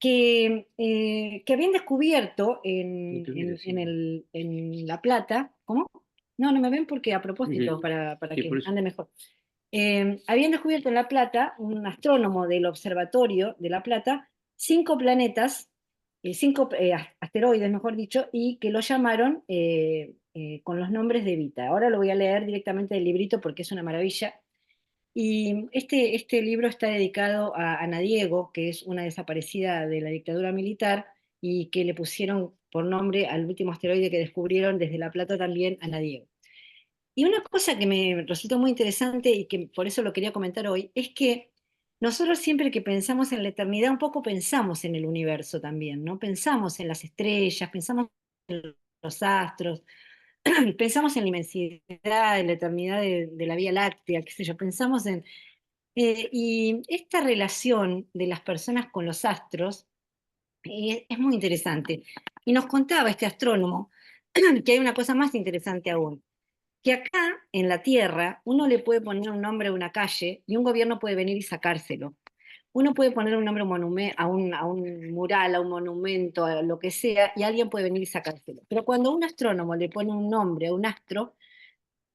que habían descubierto en La Plata. ¿Cómo? No, no me ven porque a propósito, para Sí, que por eso. ande mejor. Habían descubierto en La Plata, un astrónomo del Observatorio de La Plata, 5 planetas, 5 asteroides, mejor dicho, y que lo llamaron con los nombres de Evita. Ahora lo voy a leer directamente del librito porque es una maravilla. Y este libro está dedicado a Ana Diego, que es una desaparecida de la dictadura militar y que le pusieron por nombre al último asteroide que descubrieron desde La Plata también, Ana Diego. Y una cosa que me resultó muy interesante y que por eso lo quería comentar hoy, es que nosotros siempre que pensamos en la eternidad, un poco pensamos en el universo también, ¿no? Pensamos en las estrellas, pensamos en los astros, pensamos en la inmensidad, en la eternidad de la Vía Láctea, qué sé yo, pensamos en... y esta relación de las personas con los astros es muy interesante. Y nos contaba este astrónomo que hay una cosa más interesante aún, que acá en la Tierra uno le puede poner un nombre a una calle y un gobierno puede venir y sacárselo. Uno puede poner un nombre a un mural, a un monumento, a lo que sea, y alguien puede venir y sacárselo. Pero cuando un astrónomo le pone un nombre a un astro,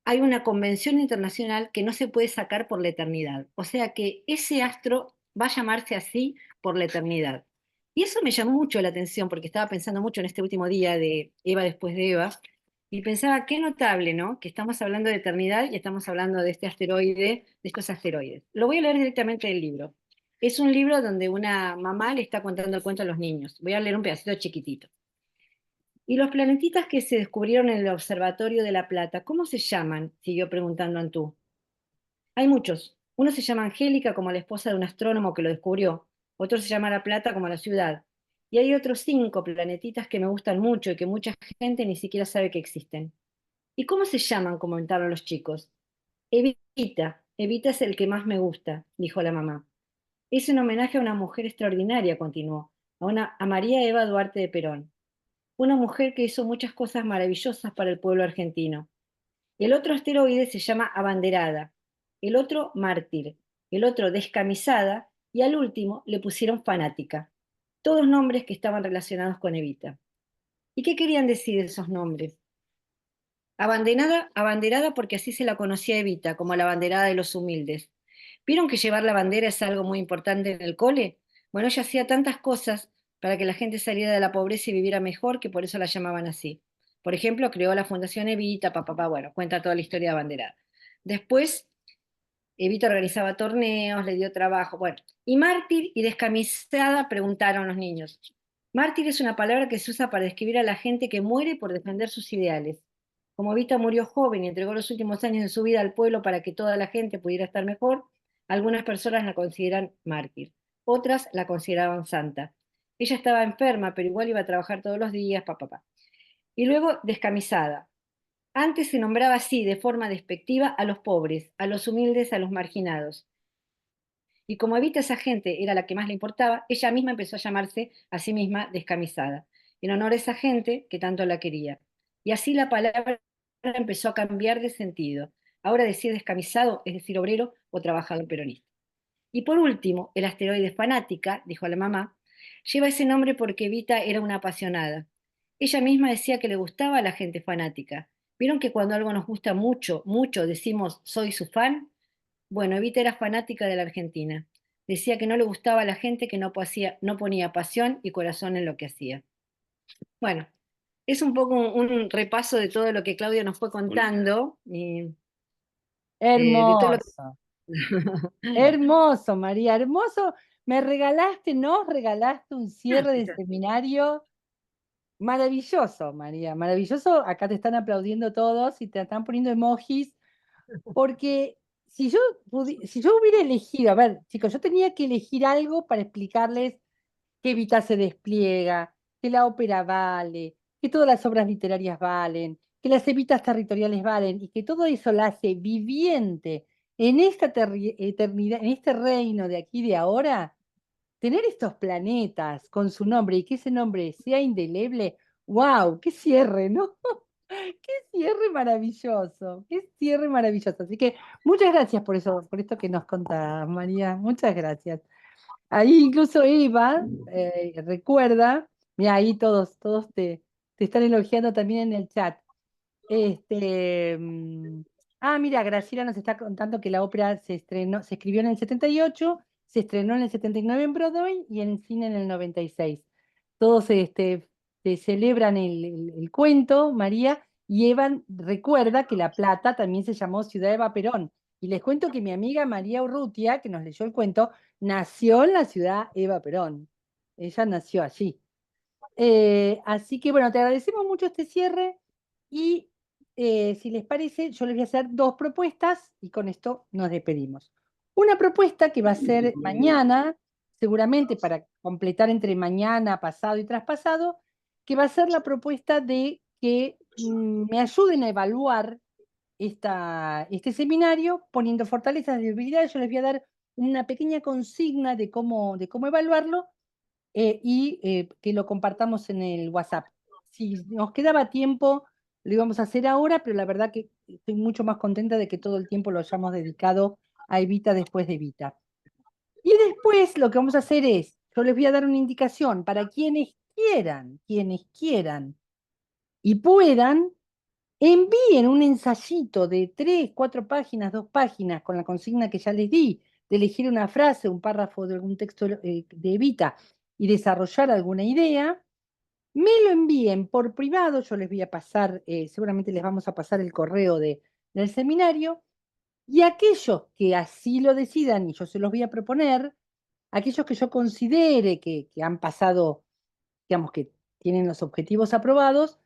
hay una convención internacional que no se puede sacar por la eternidad. O sea que ese astro va a llamarse así por la eternidad. Y eso me llamó mucho la atención porque estaba pensando mucho en este último día de Eva después de Eva, y pensaba qué notable, ¿no? Que estamos hablando de eternidad y estamos hablando de este asteroide, de estos asteroides. Lo voy a leer directamente del libro. Es un libro donde una mamá le está contando el cuento a los niños. Voy a leer un pedacito chiquitito. Y los planetitas que se descubrieron en el Observatorio de La Plata, ¿cómo se llaman? Siguió preguntando Antú. Hay muchos. Uno se llama Angélica, como la esposa de un astrónomo que lo descubrió. Otro se llama La Plata, como la ciudad. Y hay otros 5 planetitas que me gustan mucho y que mucha gente ni siquiera sabe que existen. ¿Y cómo se llaman? Comentaron los chicos. Evita. Evita es el que más me gusta, dijo la mamá. Es un homenaje a una mujer extraordinaria, continuó, a María Eva Duarte de Perón. Una mujer que hizo muchas cosas maravillosas para el pueblo argentino. El otro asteroide se llama Abanderada, el otro Mártir, el otro Descamisada y al último le pusieron Fanática. Todos nombres que estaban relacionados con Evita. ¿Y qué querían decir esos nombres? Abanderada porque así se la conocía Evita, como la abanderada de los humildes. ¿Vieron que llevar la bandera es algo muy importante en el cole? Bueno, ella hacía tantas cosas para que la gente saliera de la pobreza y viviera mejor, que por eso la llamaban así. Por ejemplo, creó la Fundación Evita, bueno, cuenta toda la historia de abanderada. Después, Evita organizaba torneos, le dio trabajo, bueno. Y mártir y descamisada, preguntaron los niños. Mártir es una palabra que se usa para describir a la gente que muere por defender sus ideales. Como Evita murió joven y entregó los últimos años de su vida al pueblo para que toda la gente pudiera estar mejor, algunas personas la consideran mártir, otras la consideraban santa. Ella estaba enferma, pero igual iba a trabajar todos los días, papá. Y luego descamisada. Antes se nombraba así, de forma despectiva, a los pobres, a los humildes, a los marginados. Y como Evita esa gente era la que más le importaba, ella misma empezó a llamarse a sí misma descamisada, en honor a esa gente que tanto la quería. Y así la palabra empezó a cambiar de sentido. Ahora decir descamisado es decir obrero o trabajador peronista. Y por último, el asteroide fanática, dijo la mamá, lleva ese nombre porque Evita era una apasionada. Ella misma decía que le gustaba a la gente fanática. ¿Vieron que cuando algo nos gusta mucho, mucho, decimos soy su fan? Bueno, Evita era fanática de la Argentina. Decía que no le gustaba a la gente que no ponía pasión y corazón en lo que hacía. Bueno, es un poco un repaso de todo lo que Claudia nos fue contando. De todo lo que... Hermoso. Hermoso, María, hermoso. Nos regalaste un cierre de seminario maravilloso, María, maravilloso. Acá te están aplaudiendo todos y te están poniendo emojis, porque si yo hubiera elegido, a ver, chicos, yo tenía que elegir algo para explicarles que Evita se despliega, que la ópera vale, que todas las obras literarias valen, que las evitas territoriales valen, y que todo eso la hace viviente en esta eternidad, en este reino de aquí y de ahora. Tener estos planetas con su nombre y que ese nombre sea indeleble, wow, qué cierre, ¿no? Qué cierre maravilloso, qué cierre maravilloso. Así que muchas gracias por eso, por esto que nos contás, María, muchas gracias. Ahí incluso Eva recuerda, mira, ahí todos te están elogiando también en el chat. Mira, Graciela nos está contando que la ópera se escribió en el 78, se estrenó en el 79 en Broadway y en cine en el 96. Todos te celebran el cuento, María, y Evan recuerda que La Plata también se llamó Ciudad Eva Perón. Y les cuento que mi amiga María Urrutia, que nos leyó el cuento, nació en la ciudad Eva Perón. Ella nació allí. Así que bueno, te agradecemos mucho este cierre y si les parece, yo les voy a hacer dos propuestas y con esto nos despedimos. Una propuesta que va a ser mañana, seguramente para completar entre mañana, pasado y traspasado, que va a ser la propuesta de que me ayuden a evaluar este seminario poniendo fortalezas y debilidades. Yo les voy a dar una pequeña consigna de cómo evaluarlo que lo compartamos en el WhatsApp. Si nos quedaba tiempo, lo íbamos a hacer ahora, pero la verdad que estoy mucho más contenta de que todo el tiempo lo hayamos dedicado a Evita después de Evita. Y después lo que vamos a hacer es, yo les voy a dar una indicación para quienes quieran y puedan, envíen un ensayito de 3, 4 páginas, 2 páginas, con la consigna que ya les di, de elegir una frase, un párrafo de algún texto de Evita y desarrollar alguna idea, me lo envíen por privado, yo les voy a pasar, seguramente les vamos a pasar el correo del seminario, y aquellos que así lo decidan, y yo se los voy a proponer, aquellos que yo considere que han pasado, digamos que tienen los objetivos aprobados,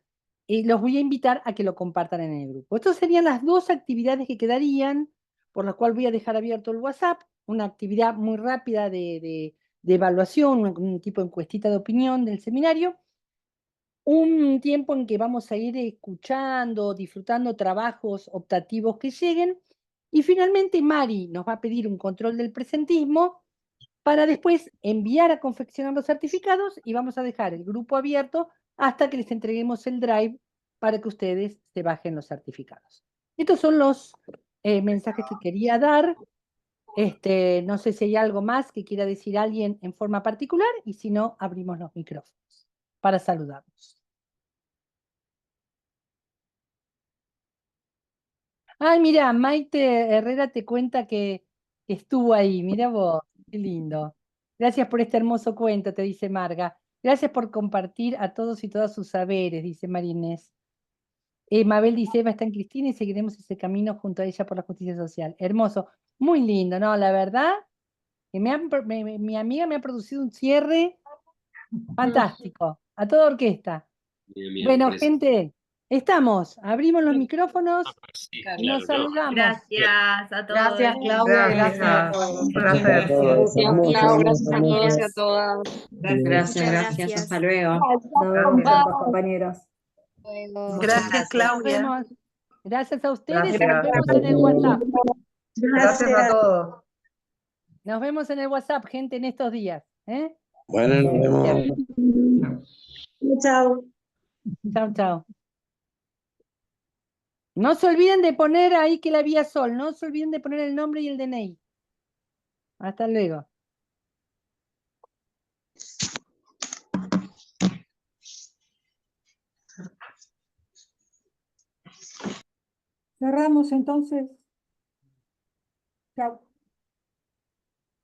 los voy a invitar a que lo compartan en el grupo. Estas serían las dos actividades que quedarían, por las cuales voy a dejar abierto el WhatsApp, una actividad muy rápida de evaluación, un tipo de encuestita de opinión del seminario, un tiempo en que vamos a ir escuchando, disfrutando trabajos optativos que lleguen, y finalmente Mari nos va a pedir un control del presentismo para después enviar a confeccionar los certificados y vamos a dejar el grupo abierto hasta que les entreguemos el drive para que ustedes se bajen los certificados. Estos son los mensajes que quería dar. No sé si hay algo más que quiera decir alguien en forma particular y si no, abrimos los micrófonos para saludarnos. Ay, mira, Maite Herrera te cuenta que estuvo ahí, mira vos, qué lindo. Gracias por este hermoso cuento, te dice Marga. Gracias por compartir a todos y todas sus saberes, dice Marinés. Mabel dice, Eva está en Cristina y seguiremos ese camino junto a ella por la justicia social. Hermoso, muy lindo, ¿no? La verdad, que mi amiga me ha producido un cierre fantástico, a toda orquesta. Bien, Bueno, parece. gente, Estamos, abrimos los micrófonos Sí, y nos claro, no. saludamos. Gracias a todos. Gracias, Claudia, gracias. Un placer. Gracias, Clau, gracias a todos y a Gracias. todas. Muchas Gracias, gracias. hasta luego. Nos vemos entonces, compañeros. Gracias, Claudia. Nos vemos. Gracias a ustedes y nos Gracias. vemos en el WhatsApp. Gracias a todos. Nos vemos en el WhatsApp, gente, en estos días. Bueno, nos vemos. Chao. Chao, chao. No se olviden de poner ahí que la vía Sol, no se olviden de poner el nombre y el DNI. Hasta luego. Cerramos entonces. Chao.